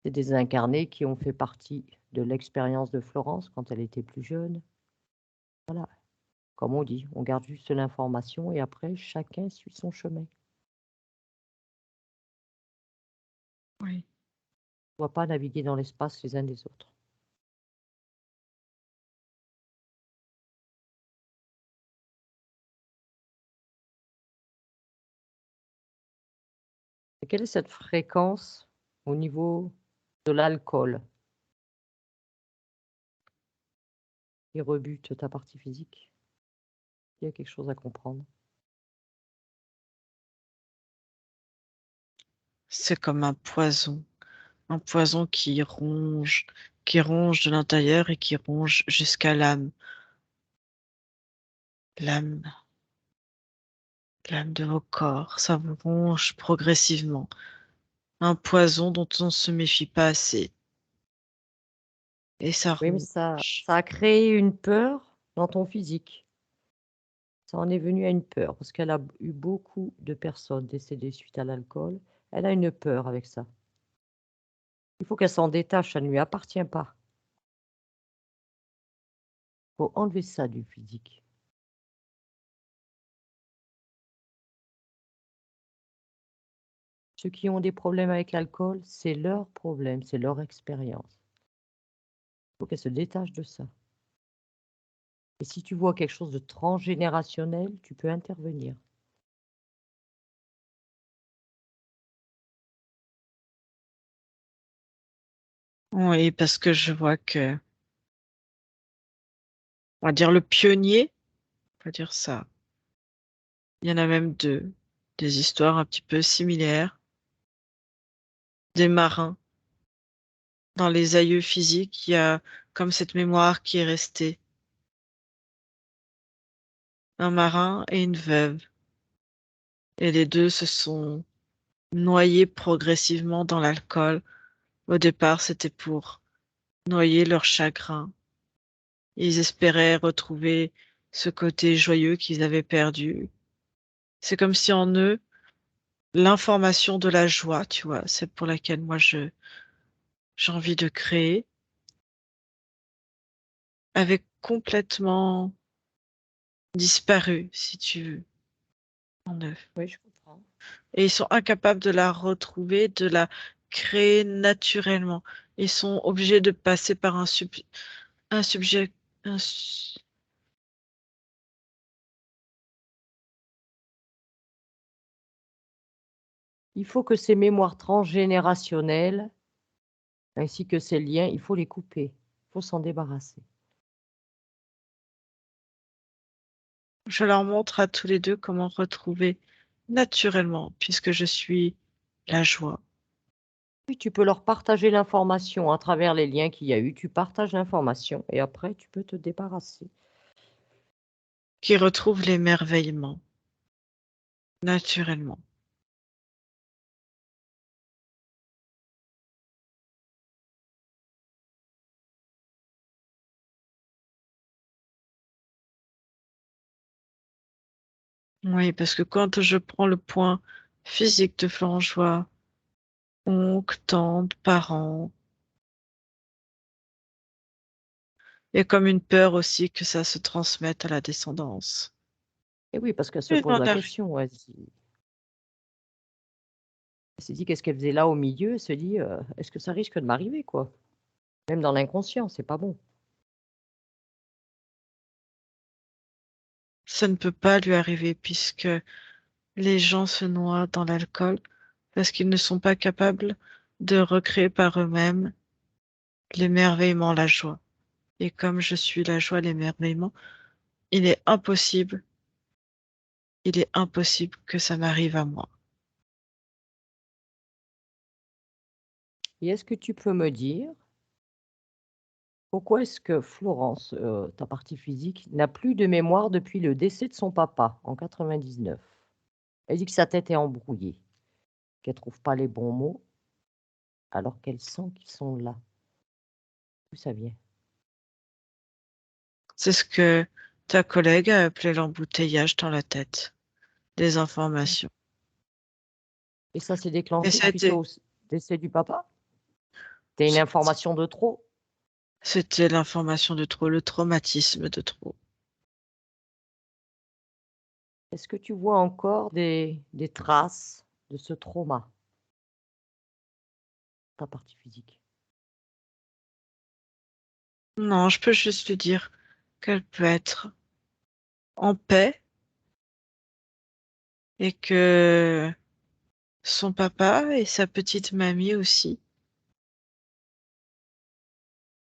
C'est des incarnés qui ont fait partie de l'expérience de Florence quand elle était plus jeune. Voilà, comme on dit, on garde juste l'information et après, chacun suit son chemin. Oui. On ne doit pas naviguer dans l'espace les uns des autres. Et quelle est cette fréquence au niveau de l'alcool qui rebute ta partie physique? Il y a quelque chose à comprendre. C'est comme un poison qui ronge de l'intérieur et qui ronge jusqu'à l'âme. l'âme, l'âme de vos corps. Ça vous ronge progressivement. Un poison dont on ne se méfie pas assez. Et ça Oui, mais ça ronge. a créé une peur dans ton physique. Ça en est venu à une peur, parce qu'elle a eu beaucoup de personnes décédées suite à l'alcool. Elle a une peur avec ça. Il faut qu'elle s'en détache, ça ne lui appartient pas. Il faut enlever ça du physique. Ceux qui ont des problèmes avec l'alcool, c'est leur problème, c'est leur expérience. Il faut qu'elle se détache de ça. Et si tu vois quelque chose de transgénérationnel, tu peux intervenir. Oui, parce que je vois que, on va dire le pionnier, on va dire ça. Il y en a même deux, des histoires un petit peu similaires, des marins. Dans les aïeux physiques, il y a comme cette mémoire qui est restée. Un marin et une veuve. Et les deux se sont noyés progressivement dans l'alcool. Au départ, c'était pour noyer leur chagrin. Ils espéraient retrouver ce côté joyeux qu'ils avaient perdu. C'est comme si en eux, l'information de la joie, tu vois, c'est pour laquelle moi j'ai envie de créer, avait complètement disparu, si tu veux, en eux. Oui, je comprends. Et ils sont incapables de la retrouver, de la créer naturellement. Ils sont obligés de passer par un subjet, un su- Il faut que ces mémoires transgénérationnelles, ainsi que ces liens, il faut les couper. Il faut s'en débarrasser. je leur montre à tous les deux comment retrouver naturellement, puisque je suis la joie, Oui, tu peux leur partager l'information à travers les liens qu'il y a eu. Tu partages l'information et après, tu peux te débarrasser. qui retrouve l'émerveillement, naturellement. Oui, parce que quand je prends le point physique de Florent Joie, oncle, tante, parents, il y a comme une peur aussi que ça se transmette à la descendance. Et oui, parce qu'elle se Et pose j'en la arrive. question. Elle s'est dit qu'est-ce qu'elle faisait là au milieu. Elle se dit, est-ce que ça risque de m'arriver, quoi? Même dans l'inconscient, c'est pas bon. Ça ne peut pas lui arriver puisque les gens se noient dans l'alcool parce qu'ils ne sont pas capables de recréer par eux-mêmes l'émerveillement, la joie. Et comme je suis la joie, l'émerveillement, il est impossible, il est impossible que ça m'arrive à moi. Et est-ce que tu peux me dire pourquoi est-ce que Florence, ta partie physique, n'a plus de mémoire depuis le décès de son papa en 99? Elle dit que sa tête est embrouillée, qu'elle trouve pas les bons mots, alors qu'elle sent qu'ils sont là. D'où ça vient? C'est ce que ta collègue a appelé l'embouteillage dans la tête, des informations. Et ça s'est Et déclenché ça a suite été, au décès du papa? C'est une information de trop? c'était l'information de trop, le traumatisme de trop. Est-ce que tu vois encore des traces de ce trauma, ta partie physique? Non, je peux juste lui dire qu'elle peut être en paix et que son papa et sa petite mamie aussi,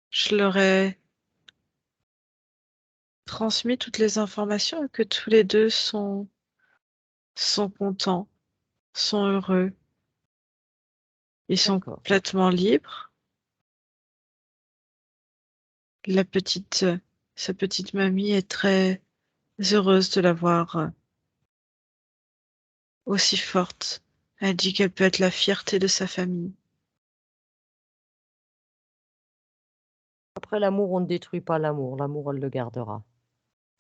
je leur ai transmis toutes les informations et que tous les deux sont contents, sont heureux, ils sont D'accord. complètement libres. La petite, sa petite mamie est très heureuse de la voir aussi forte. Elle dit qu'elle peut être la fierté de sa famille. Après l'amour, on ne détruit pas l'amour. L'amour, elle le gardera.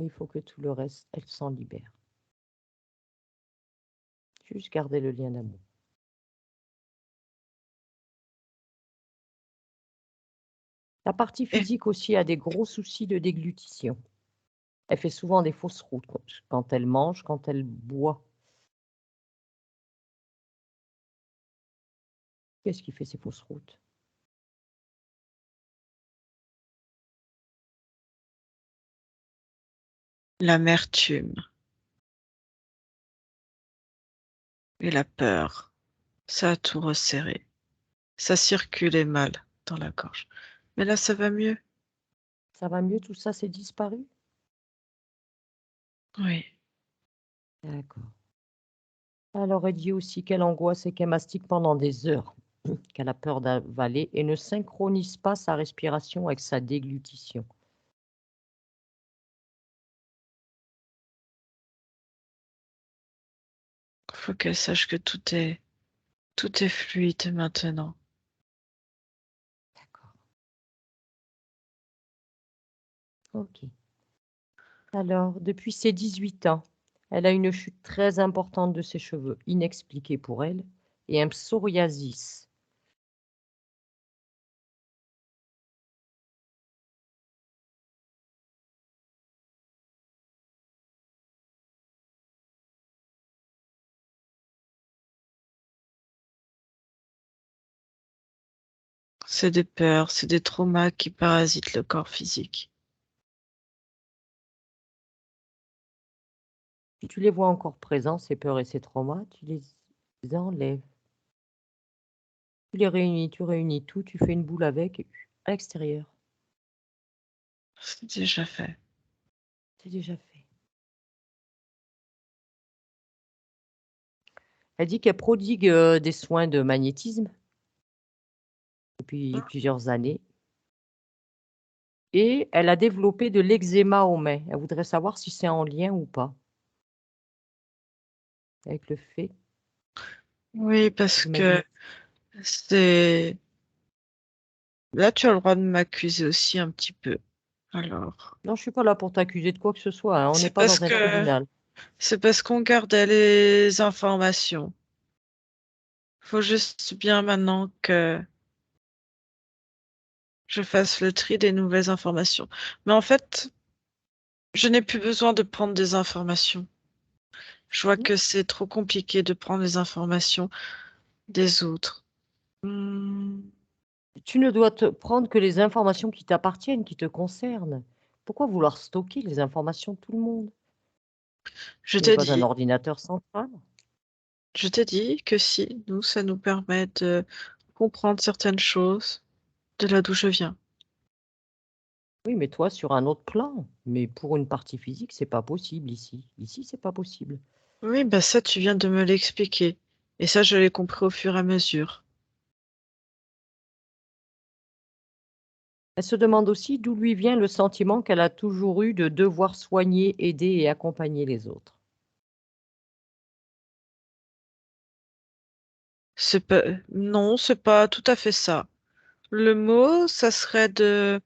Il faut que tout le reste, elle s'en libère. Juste garder le lien d'amour. La partie Et physique aussi a des gros soucis de déglutition. Elle fait souvent des fausses routes quand elle mange, quand elle boit. Qu'est-ce qui fait ces fausses routes? l'amertume et la peur, ça a tout resserré. Ça circulait mal dans la gorge. Mais là, ça va mieux. Ça va mieux, tout ça, c'est disparu? Oui. D'accord. Alors, elle dit aussi qu'elle angoisse et qu'elle mastique pendant des heures, qu'elle a peur d'avaler et ne synchronise pas sa respiration avec sa déglutition. Faut qu'elle sache que tout est fluide maintenant. D'accord. Ok. Alors, depuis ses 18 ans, elle a une chute très importante de ses cheveux, inexpliquée pour elle, et un psoriasis. C'est des peurs, c'est des traumas qui parasitent le corps physique. Si tu les vois encore présents, ces peurs et ces traumas, tu les enlèves. Tu réunis tout, tu fais une boule avec à l'extérieur. C'est déjà fait. C'est déjà fait. Elle dit qu'elle prodigue des soins de magnétisme depuis plusieurs années. Et elle a développé de l'eczéma aux mains. Elle voudrait savoir si c'est en lien ou pas avec le fait Oui, parce de que magnétisme. c'est... Là, tu as le droit de m'accuser aussi un petit peu. Alors, Non, je suis pas là pour t'accuser de quoi que ce soit, hein. On n'est c'est pas parce dans un que tribunal. c'est parce qu'on gardait les informations. Faut juste bien maintenant que je fasse le tri des nouvelles informations. Mais en fait, je n'ai plus besoin de prendre des informations. Je vois Hmm. que c'est trop compliqué de prendre les informations des autres. Hmm, Tu ne dois te prendre que les informations qui t'appartiennent, qui te concernent. Pourquoi vouloir stocker les informations de tout le monde? Je Tu n'es t'ai pas un dit, ordinateur central. je t'ai dit que si, nous, ça nous permet de comprendre certaines choses de là d'où je viens. Oui, mais toi, sur un autre plan. Mais pour une partie physique, c'est pas possible ici. Ici, c'est pas possible. Oui, bah ça, tu viens de me l'expliquer. Et ça, je l'ai compris au fur et à mesure. Elle se demande aussi d'où lui vient le sentiment qu'elle a toujours eu de devoir soigner, aider et accompagner les autres. Non, c'est pas tout à fait ça. Le mot, ça serait de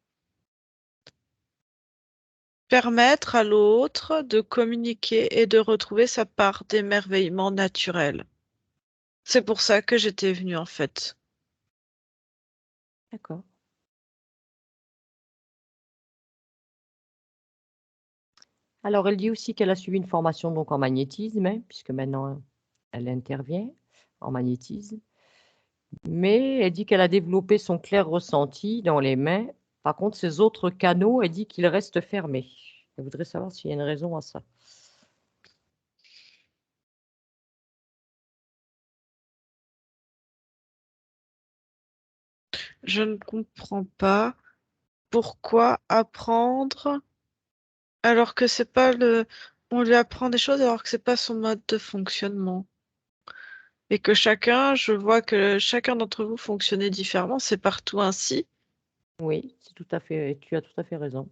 permettre à l'autre de communiquer et de retrouver sa part d'émerveillement naturel. C'est pour ça que j'étais venue en fait. D'accord. Alors, elle dit aussi qu'elle a suivi une formation donc en magnétisme, hein, puisque maintenant elle intervient en magnétisme. Mais elle dit qu'elle a développé son clair ressenti dans les mains. Par contre, ses autres canaux, elle dit qu'ils restent fermés. Elle voudrait savoir s'il y a une raison à ça. Je ne comprends pas pourquoi apprendre alors que c'est pas le. On lui apprend des choses alors que c'est pas son mode de fonctionnement. Et que chacun, je vois que chacun d'entre vous fonctionnait différemment, c'est partout ainsi. Oui, c'est tout à fait, tu as tout à fait raison.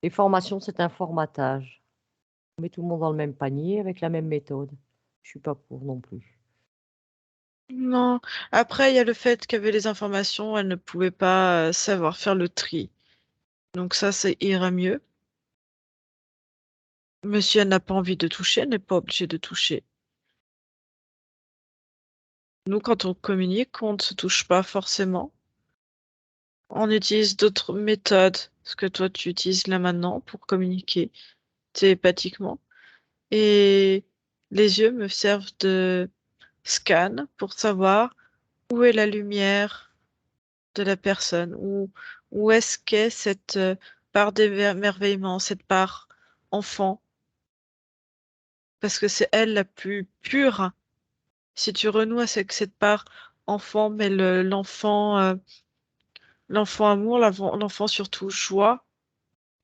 Les formations, c'est un formatage. On met tout le monde dans le même panier avec la même méthode. Je suis pas pour non plus. Non. Après, il y a le fait qu'avec les informations, elle ne pouvait pas savoir faire le tri. Donc ça ira mieux. Monsieur, elle n'a pas envie de toucher, elle n'est pas obligée de toucher. Nous, quand on communique, on ne se touche pas forcément. On utilise d'autres méthodes, ce que toi tu utilises là maintenant pour communiquer télépathiquement. Et les yeux me servent de scan pour savoir où est la lumière de la personne, où est-ce qu'est cette part d'émerveillement, cette part enfant, parce que c'est elle la plus pure. Si tu renoues avec cette part enfant, mais l'enfant amour, l'enfant surtout joie,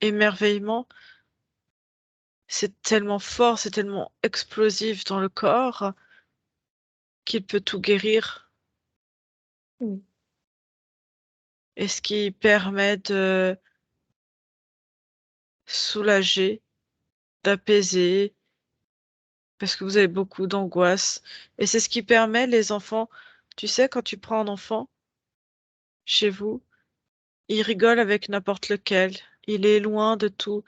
émerveillement, c'est tellement fort, c'est tellement explosif dans le corps qu'il peut tout guérir. Oui. Et ce qui permet de soulager, d'apaiser, parce que vous avez beaucoup d'angoisse. Et c'est ce qui permet les enfants, tu sais, quand tu prends un enfant chez vous, il rigole avec n'importe lequel. Il est loin de tout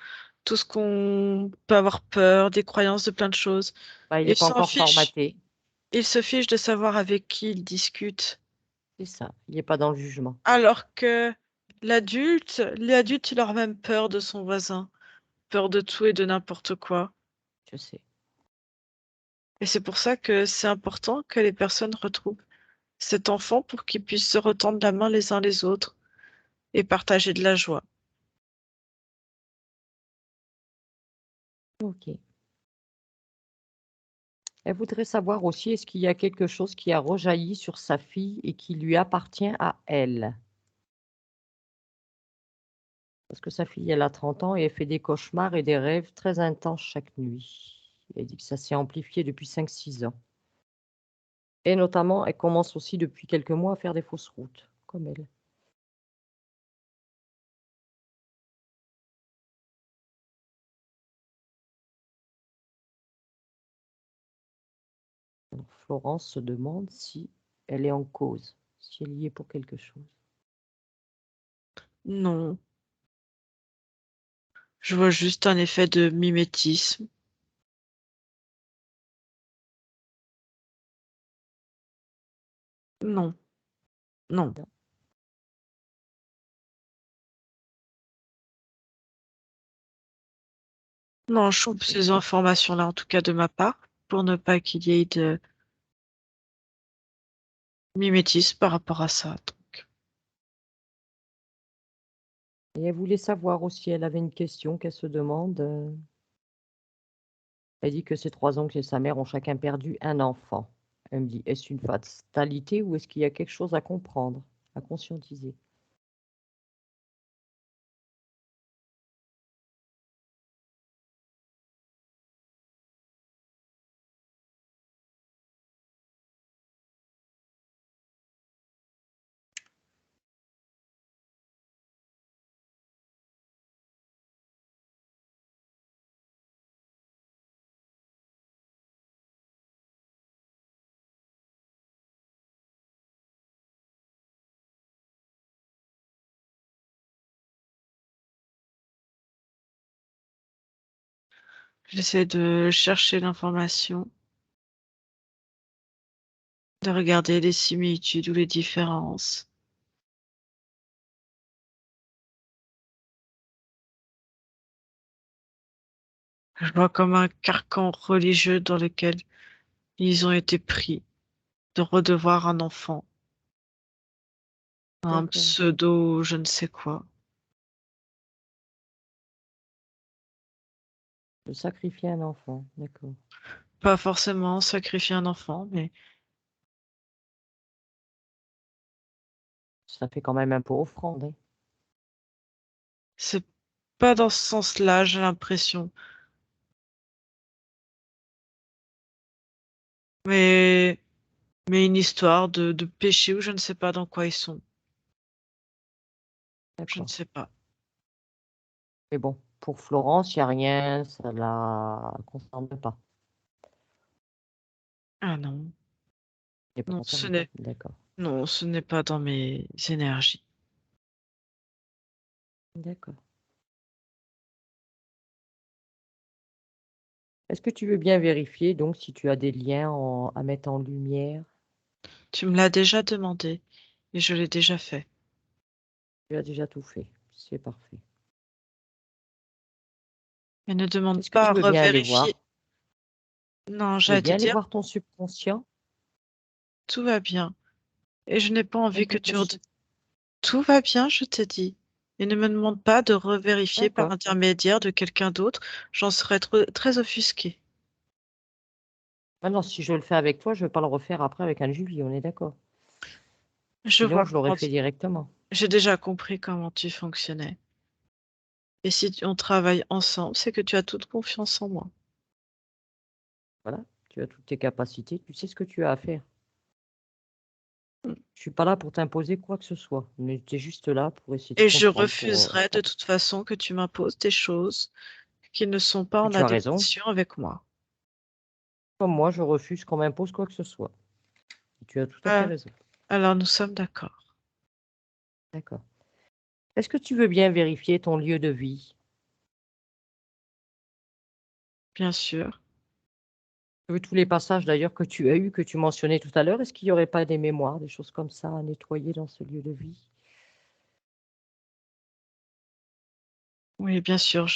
ce qu'on peut avoir peur, des croyances, de plein de choses. Bah, il n'est Il pas s'en encore fiche. formaté. Il se fiche de savoir avec qui il discute. C'est ça. Il n'est pas dans le jugement. Alors que l'adulte, il aura même peur de son voisin, peur de tout et de n'importe quoi. Je sais. Et c'est pour ça que c'est important que les personnes retrouvent cet enfant pour qu'ils puissent se retendre la main les uns les autres et partager de la joie. Ok. Elle voudrait savoir aussi, est-ce qu'il y a quelque chose qui a rejailli sur sa fille et qui lui appartient à elle? Parce que sa fille, elle a 30 ans et elle fait des cauchemars et des rêves très intenses chaque nuit. Elle dit que ça s'est amplifié depuis 5, 6 ans. Et notamment, elle commence aussi depuis quelques mois à faire des fausses routes, comme elle. Alors, Florence se demande si elle est en cause, si elle y est pour quelque chose. Non, je vois juste un effet de mimétisme. Non, non. Non. Non, je coupe Ok. ces informations-là, en tout cas de ma part, pour ne pas qu'il y ait de mimétisme par rapport à ça. Donc. Et elle voulait savoir aussi, elle avait une question qu'elle se demande. Elle dit que ses 3 oncles et sa mère ont chacun perdu un enfant. Elle me dit, est-ce une fatalité ou est-ce qu'il y a quelque chose à comprendre, à conscientiser? J'essaie de chercher l'information, de regarder les similitudes ou les différences. Je vois comme un carcan religieux dans lequel ils ont été pris de redevoir un enfant, un D'accord. pseudo, je ne sais quoi. De sacrifier un enfant, d'accord. Pas forcément sacrifier un enfant, mais Ça fait quand même un peu offrande, hein. c'est pas dans ce sens-là, j'ai l'impression. Mais, mais une histoire de péché ou je ne sais pas dans quoi ils sont. Je ne D'accord. sais pas. Mais bon. pour Florence, il n'y a rien, ça la concerne pas. Ah non, Elle est pas non, ce concernée. n'est D'accord. non, ce n'est pas dans mes énergies. D'accord. Est-ce que tu veux bien vérifier donc si tu as des liens à mettre en lumière? Tu me l'as déjà demandé et je l'ai déjà fait. Tu as déjà tout fait. C'est parfait. Mais ne demande Est-ce que pas tu à veux bien aller revérifier. voir? Non, Tu veux j'allais te bien aller dire, voir ton subconscient? tout va bien. Et je n'ai pas Rien envie ne que te tu... cloche. Tout va bien, je t'ai dit. Et ne me demande pas de revérifier par D'accord. intermédiaire de quelqu'un d'autre. J'en serais très offusquée. Maintenant, si je le fais avec toi, je ne vais pas le refaire après avec Anne-Julie, on est d'accord. Je Sinon, vois je l'aurais comment fait directement. j'ai déjà compris comment tu fonctionnais. Et si on travaille ensemble, c'est que tu as toute confiance en moi. Voilà. Tu as toutes tes capacités, tu sais ce que tu as à faire. Mm. Je suis pas là pour t'imposer quoi que ce soit, mais tu es juste là pour essayer de Et je comprendre, pour refuserai de toute façon que tu m'imposes des choses qui ne sont pas et en tu as raison. adéquation avec moi. Comme moi, je refuse qu'on m'impose quoi que ce soit. Et tu as tout à fait Ah, raison. alors nous sommes d'accord. D'accord. Est-ce que tu veux bien vérifier ton lieu de vie? Bien sûr. Tous les passages d'ailleurs que tu as eus, que tu mentionnais tout à l'heure, est-ce qu'il n'y aurait pas des mémoires, des choses comme ça à nettoyer dans ce lieu de vie? Oui, bien sûr.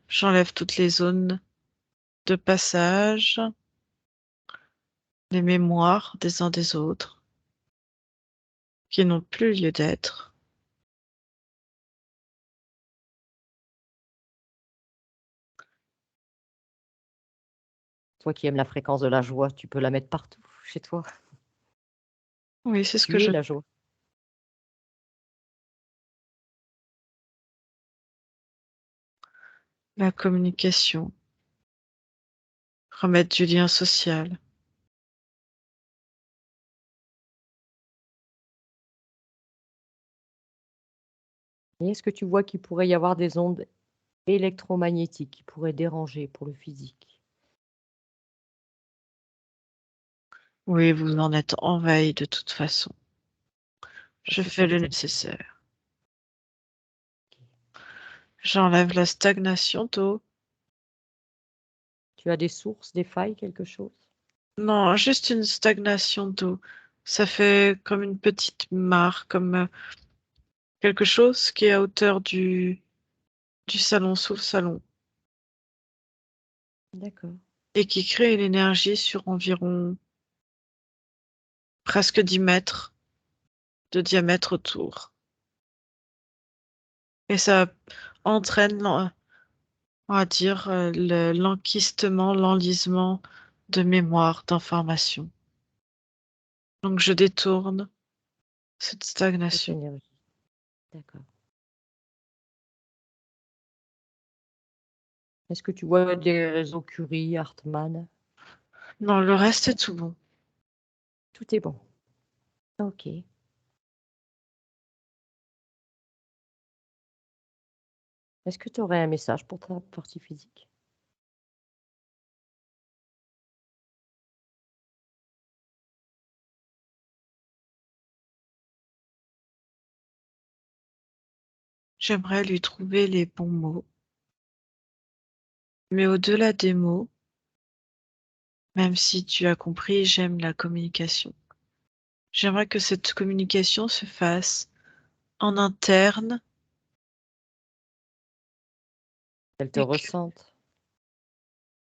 J'enlève toutes les zones de passage, les mémoires des uns des autres, qui n'ont plus lieu d'être. Toi qui aimes la fréquence de la joie, tu peux la mettre partout chez toi. Oui, c'est ce que Tu es je... la joie. La communication, remettre du lien social. Et est-ce que tu vois qu'il pourrait y avoir des ondes électromagnétiques qui pourraient déranger pour le physique? Oui, vous en êtes envahi de toute façon. Ça, Je c'est fais le certain. nécessaire. J'enlève la stagnation d'eau. Tu as des sources, des failles, quelque chose? Non, juste une stagnation d'eau. Ça fait comme une petite mare, comme quelque chose qui est à hauteur du salon, sous le salon, D'accord. et qui crée une énergie sur environ presque 10 mètres de diamètre autour. Et ça entraîne, on va dire, l'enquistement, l'enlisement de mémoire, d'information. Donc je détourne cette Cette stagnation. énergie. D'accord. Est-ce que tu vois des réseaux Curie, Hartmann? Non, le reste est tout bon. Tout est bon. Ok. Est-ce que tu aurais un message pour ta partie physique? J'aimerais lui trouver les bons mots, mais au-delà des mots, même si tu as compris, j'aime la communication. J'aimerais que cette communication se fasse en interne Qu'elle te et que, ressente?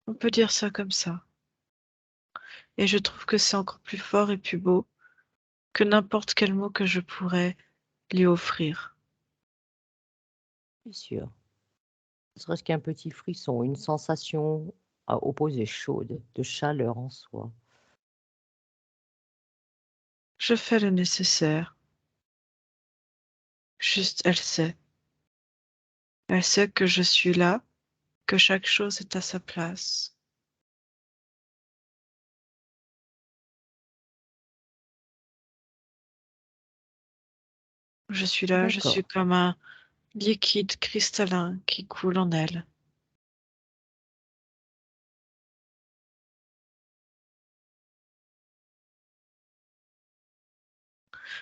on peut dire ça comme ça. Et je trouve que c'est encore plus fort et plus beau que n'importe quel mot que je pourrais lui offrir. Bien sûr. Ne serait-ce qu'un petit frisson, une sensation à opposer chaude, de chaleur en soi. Je fais le nécessaire. Juste, elle sait. Elle sait que je suis là, que chaque chose est à sa place. Je suis là, je suis D'accord. comme liquide cristallin qui coule en elle.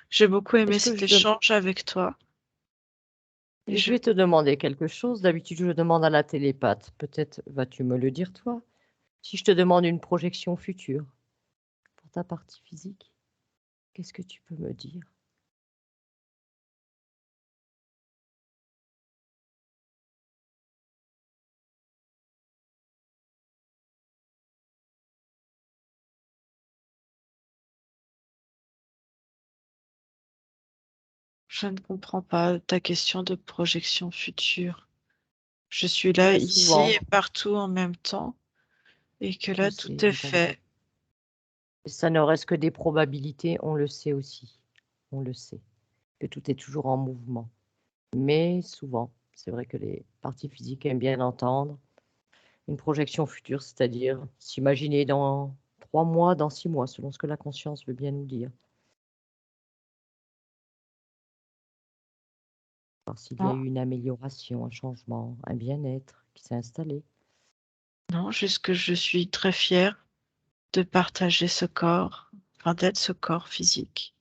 J'ai beaucoup aimé Est-ce que cet je te... échange avec toi. Et Je vais te demander quelque chose. D'habitude, je demande à la télépathe. Peut-être vas-tu me le dire, toi? Si je te demande une projection future pour ta partie physique, qu'est-ce que tu peux me dire? je ne comprends pas ta question de projection future. Je suis là, Bien ici souvent, et partout en même temps, et que je là, tout sais, est je comprends. fait. Ça ne reste que des probabilités, on le sait aussi. On le sait, que tout est toujours en mouvement. Mais souvent, c'est vrai que les parties physiques aiment bien entendre une projection future, c'est-à-dire s'imaginer dans 3 mois, dans 6 mois, selon ce que la conscience veut bien nous dire. Voir s'il y a Non, eu une amélioration, un changement, un bien-être qui s'est installé. non, juste que je suis très fière de partager ce corps, enfin d'être ce corps physique,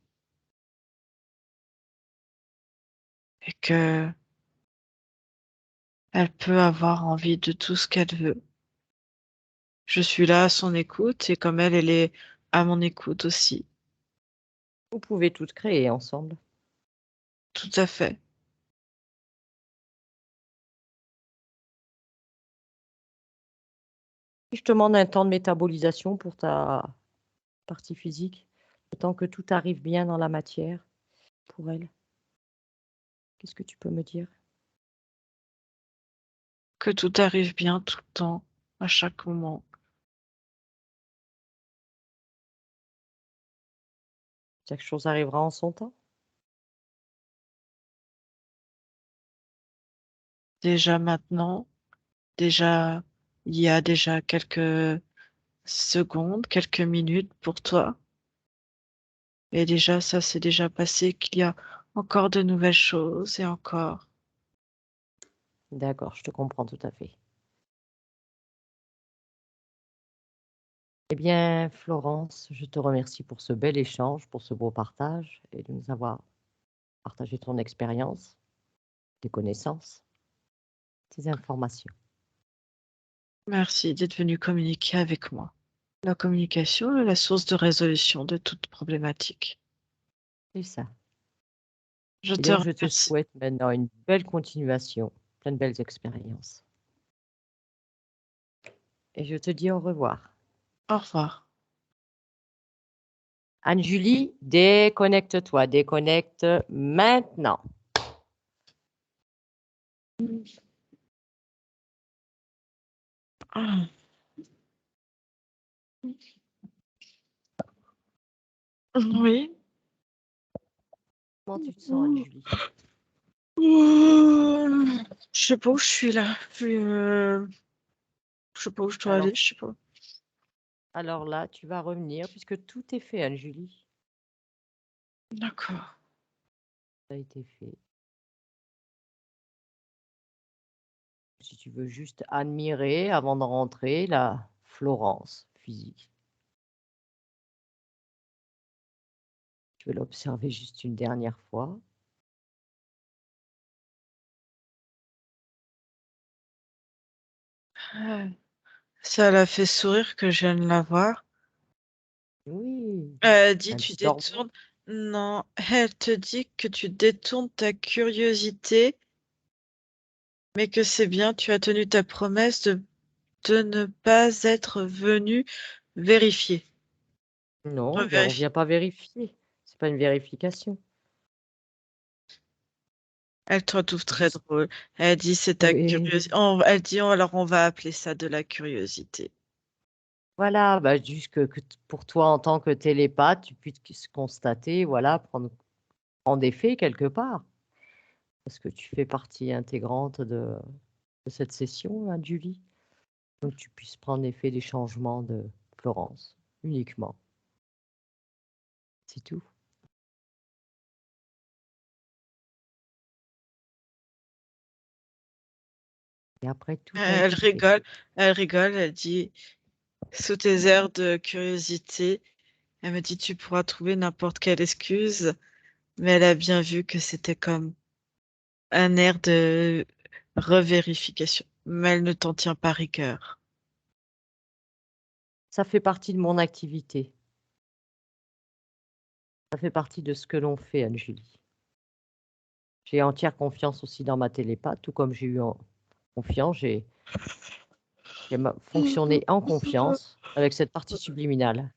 et que elle peut avoir envie de tout ce qu'elle veut. Je suis là à son écoute, et comme elle est à mon écoute aussi. Vous pouvez tout créer ensemble. Tout à fait. Si je te demande un temps de métabolisation pour ta partie physique, le temps que tout arrive bien dans la matière pour elle, qu'est-ce que tu peux me dire? Que tout arrive bien tout le temps, à chaque moment. Chaque chose arrivera en son temps? Déjà maintenant, déjà, il y a déjà quelques secondes, quelques minutes pour toi. Et déjà, ça s'est déjà passé qu'il y a encore de nouvelles choses et encore. D'accord, je te comprends tout à fait. Eh bien, Florence, je te remercie pour ce bel échange, pour ce beau partage et de nous avoir partagé ton expérience, tes connaissances, tes informations. Merci d'être venu communiquer avec moi. La communication est la source de résolution de toute problématique. C'est ça. Je Et te donc, je te remercie. souhaite maintenant une belle continuation, plein de belles expériences. Et je te dis au revoir. Au revoir. Anne-Julie, déconnecte-toi, déconnecte maintenant. Ah, oui. Comment tu te sens, Anne-Julie? Je sais pas où je suis là. Je sais pas où je dois Alors, aller, je sais pas. alors là, tu vas revenir puisque tout est fait, Anne-Julie. D'accord. Ça a été fait. Si tu veux juste admirer avant de rentrer la Florence physique. Je vais l'observer juste une dernière fois. Ah, ça l'a fait sourire que je viens de la voir. Oui, Elle dit, un tu petit au revoir. détournes. Non, elle te dit que tu détournes ta curiosité, mais que c'est bien, tu as tenu ta promesse de ne pas être venu vérifier. Non, ben, on Revérifier. vient pas vérifier. C'est pas une vérification. Elle te trouve très Juste, drôle. Elle dit, c'est ta oui, curiosité. Elle dit, alors on va appeler ça de la curiosité. voilà, bah, juste pour toi en tant que télépathe, tu puisses constater, voilà, prendre des faits quelque part. Parce que tu fais partie intégrante de cette session, hein, Julie. Donc tu puisses prendre effet des changements de Florence, uniquement. C'est tout. Et après, tout a Elle été fait. rigole, elle dit, sous tes airs de curiosité, elle me dit, tu pourras trouver n'importe quelle excuse, mais elle a bien vu que c'était comme un air de revérification. Mais elle ne t'en tient pas rigueur. Ça fait partie de mon activité. Ça fait partie de ce que l'on fait, Anne-Julie. J'ai entière confiance aussi dans ma télépathe, tout comme j'ai eu confiance, j'ai fonctionné en confiance avec cette partie subliminale.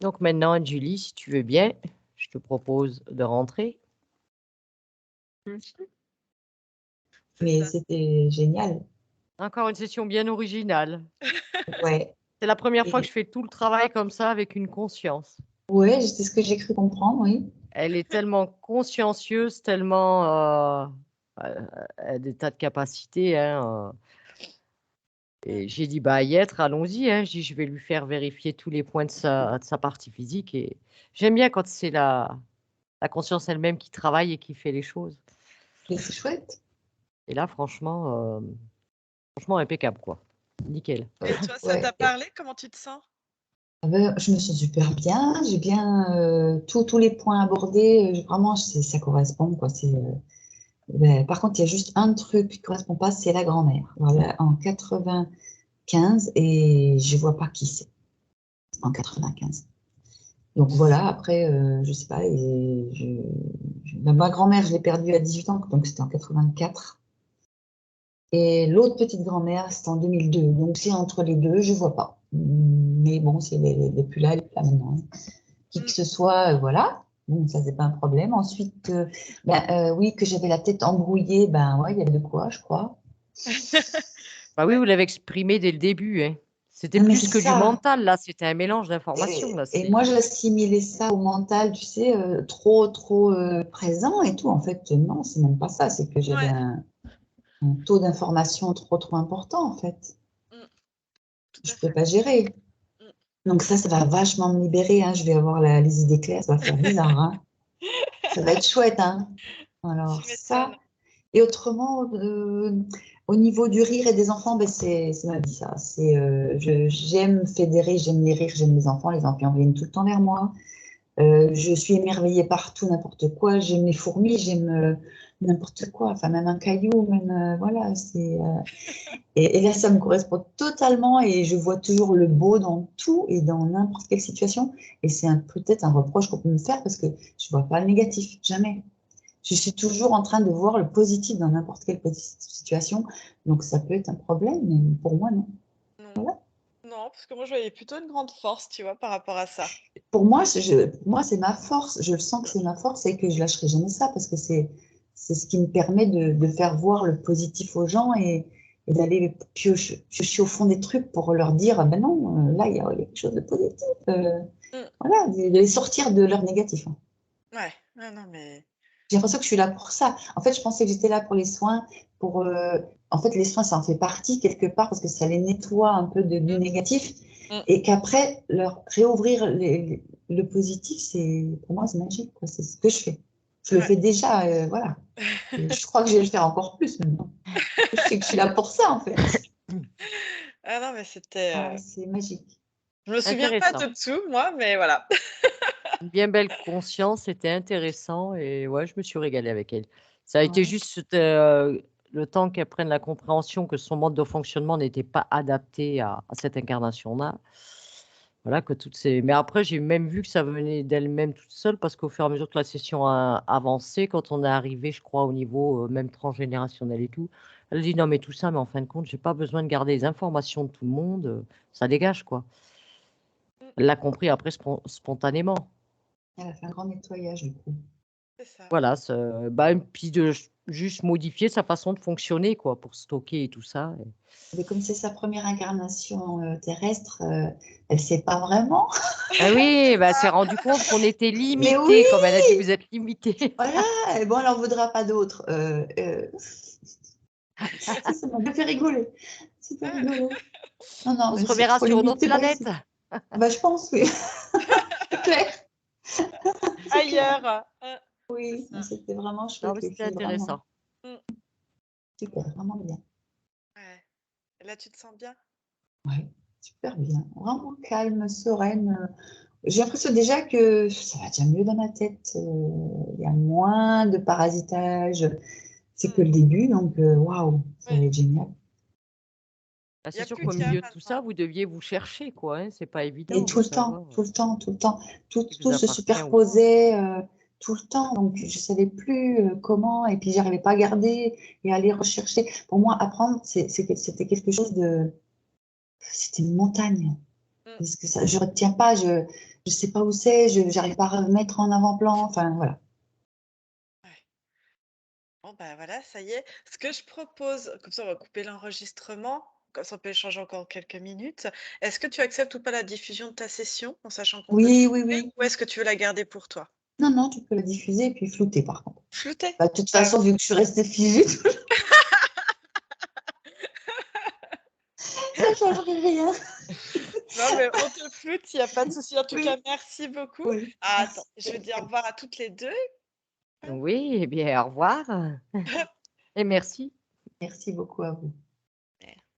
Donc maintenant, Anne-Julie, si tu veux bien, je te propose de rentrer. Mais c'était génial. Encore une session bien originale. Ouais. C'est la première fois que Et, je fais tout le travail comme ça avec une conscience. ouais, c'est ce que j'ai cru comprendre, oui. Elle est tellement consciencieuse, tellement elle a des tas de capacités, hein. Et j'ai dit, bah, y être, allons-y, hein. Je dis, je vais lui faire vérifier tous les points de sa partie physique. Et j'aime bien quand c'est la conscience elle-même qui travaille et qui fait les choses. Et c'est chouette. Et là, franchement impeccable, quoi. Nickel. Et toi, ça Ouais. t'a parlé? Comment tu te sens? Ah ben, je me sens super bien. J'ai bien tous les points abordés. Vraiment, ça correspond, quoi. Ben, par contre, il y a juste un truc qui ne correspond pas, c'est la grand-mère. Voilà, en 95, et je vois pas qui c'est en 95. Donc voilà, après, je sais pas. Ma grand-mère, je l'ai perdue à 18 ans, donc c'était en 84. Et l'autre petite grand-mère, c'était en 2002. Donc c'est entre les deux, je vois pas. Mais bon, si elle n'est plus là, elle est plus là maintenant. Qui que ce soit, voilà. Bon, ça, c'est pas un problème. Ensuite, oui, que j'avais la tête embrouillée, ben ouais, il y avait de quoi, je crois. Bah oui, Ouais. vous l'avez exprimé dès le début, hein. C'était Non, mais c'est plus que du ça. mental, là, c'était un mélange d'informations, là. Et moi, j'assimilais ça au mental, tu sais, trop présent et tout. En fait, non, c'est même pas ça. C'est que j'avais Ouais. un taux d'information trop important, en fait. Mm, tout Je à ne pouvais fait. pas gérer. Mm. Donc ça va vachement me libérer, hein. Je vais avoir les idées claires, ça va faire bizarre, hein. Ça va être chouette, hein. Alors Tu m'étonnes. ça, et autrement, au niveau du rire et des enfants, ben c'est ma vie, ça. J'aime fédérer, j'aime les rires, j'aime les enfants viennent tout le temps vers moi. Je suis émerveillée par tout, n'importe quoi. J'aime les fourmis, j'aime n'importe quoi, enfin même un caillou, même voilà. Et là, ça me correspond totalement et je vois toujours le beau dans tout et dans n'importe quelle situation. Et c'est peut-être un reproche qu'on peut me faire parce que je ne vois pas le négatif, jamais. Je suis toujours en train de voir le positif dans n'importe quelle situation. Donc ça peut être un problème, mais pour moi, non. Non. Non, parce que moi, je voyais plutôt une grande force, tu vois, par rapport à ça. Pour moi, c'est ma force. Je sens que c'est ma force et que je lâcherai jamais ça parce que c'est ce qui me permet de faire voir le positif aux gens et d'aller piocher au fond des trucs pour leur dire, ah ben non, là, il y a quelque chose de positif. Mm. Voilà, de les sortir de leur négatif, hein. Ouais. Non, non, mais... J'ai l'impression que je suis là pour ça. En fait, je pensais que j'étais là pour les soins, en fait, les soins, ça en fait partie quelque part parce que ça les nettoie un peu du négatif Mm. et qu'après, leur réouvrir le positif, pour moi, c'est magique, quoi. C'est ce que je fais. Je le Ouais. fais déjà, voilà. Et je crois que je vais le faire encore plus maintenant. Je sais que je suis là pour ça, en fait. Ah non, mais c'était... Ah, c'est magique. Je me souviens pas Intéressant. de tout, moi, mais voilà. Une bien belle conscience, c'était intéressant et ouais, je me suis régalée avec elle. Ça a été Ouais. juste le temps qu'elle prenne la compréhension que son mode de fonctionnement n'était pas adapté à cette incarnation-là. Voilà, que toutes ces... Mais après, j'ai même vu que ça venait d'elle-même toute seule parce qu'au fur et à mesure que la session a avancé, quand on est arrivé, je crois, au niveau même transgénérationnel et tout, elle a dit non, mais tout ça, mais en fin de compte, j'ai pas besoin de garder les informations de tout le monde, ça dégage, quoi. Elle l'a compris après spontanément. Elle a fait un grand nettoyage, du coup. C'est ça. Voilà, et puis de juste modifier sa façon de fonctionner, quoi, pour stocker et tout ça. Mais comme c'est sa première incarnation terrestre, elle ne sait pas vraiment. Ah oui, bah, elle s'est rendu compte qu'on était Mais oui, limité, comme elle a dit, vous êtes limité. voilà, et bon, elle n'en voudra pas d'autres. Ça m'a bien fait rigoler. C'était rigolo. Non, non, On mais se c'est reverra trop sur une limite, autre c'est pas planète. possible. Bah, je pense, oui. C'est clair. C'est clair. Ailleurs. Oui, ça. c'était vraiment Non, chouette, mais les c'était filles, vraiment intéressant. super, vraiment bien. Ouais. Et là, tu te sens bien? Ouais, super bien. Vraiment calme, sereine. J'ai l'impression déjà que ça va déjà mieux dans ma tête. Il y a moins de parasitage. C'est que le début, donc waouh, ça va Oui. être génial. Bah, Il n'y c'est a sûr plus qu'au qu'à milieu de tout ça, maintenant. vous deviez vous chercher, quoi. Hein. C'est pas Et évident tout de le temps, savoir tout le temps, tout le temps, tout, ce qui vous tout se appartient ou pas. superposait tout le temps. Donc, je ne savais plus comment, et puis j'arrivais pas à garder et à aller rechercher. Pour moi, apprendre, c'était quelque chose de. C'était une montagne. Mm. Parce que ça, je ne retiens pas, je ne sais pas où c'est, je n'arrive pas à remettre en avant-plan. Enfin, voilà. Ouais. Bon, bah voilà, ça y est. Ce que je propose, comme ça, on va couper l'enregistrement. Comme ça, on peut échanger encore quelques minutes. Est-ce que tu acceptes ou pas la diffusion de ta session, en sachant qu'on peut Oui, oui, flouter, oui. ou est-ce que tu veux la garder pour toi? Non, non, tu peux la diffuser et puis flouter, par contre. Flouter? Bah, de toute Ah façon, vu que je suis restée figée, ça ne changerait rien. non, mais on te floute, il n'y a pas de souci. En tout cas, Oui, merci beaucoup. oui. Ah, Merci. attends, je vais dire au revoir à toutes les deux. Oui, eh bien, au revoir et merci. Merci beaucoup à vous.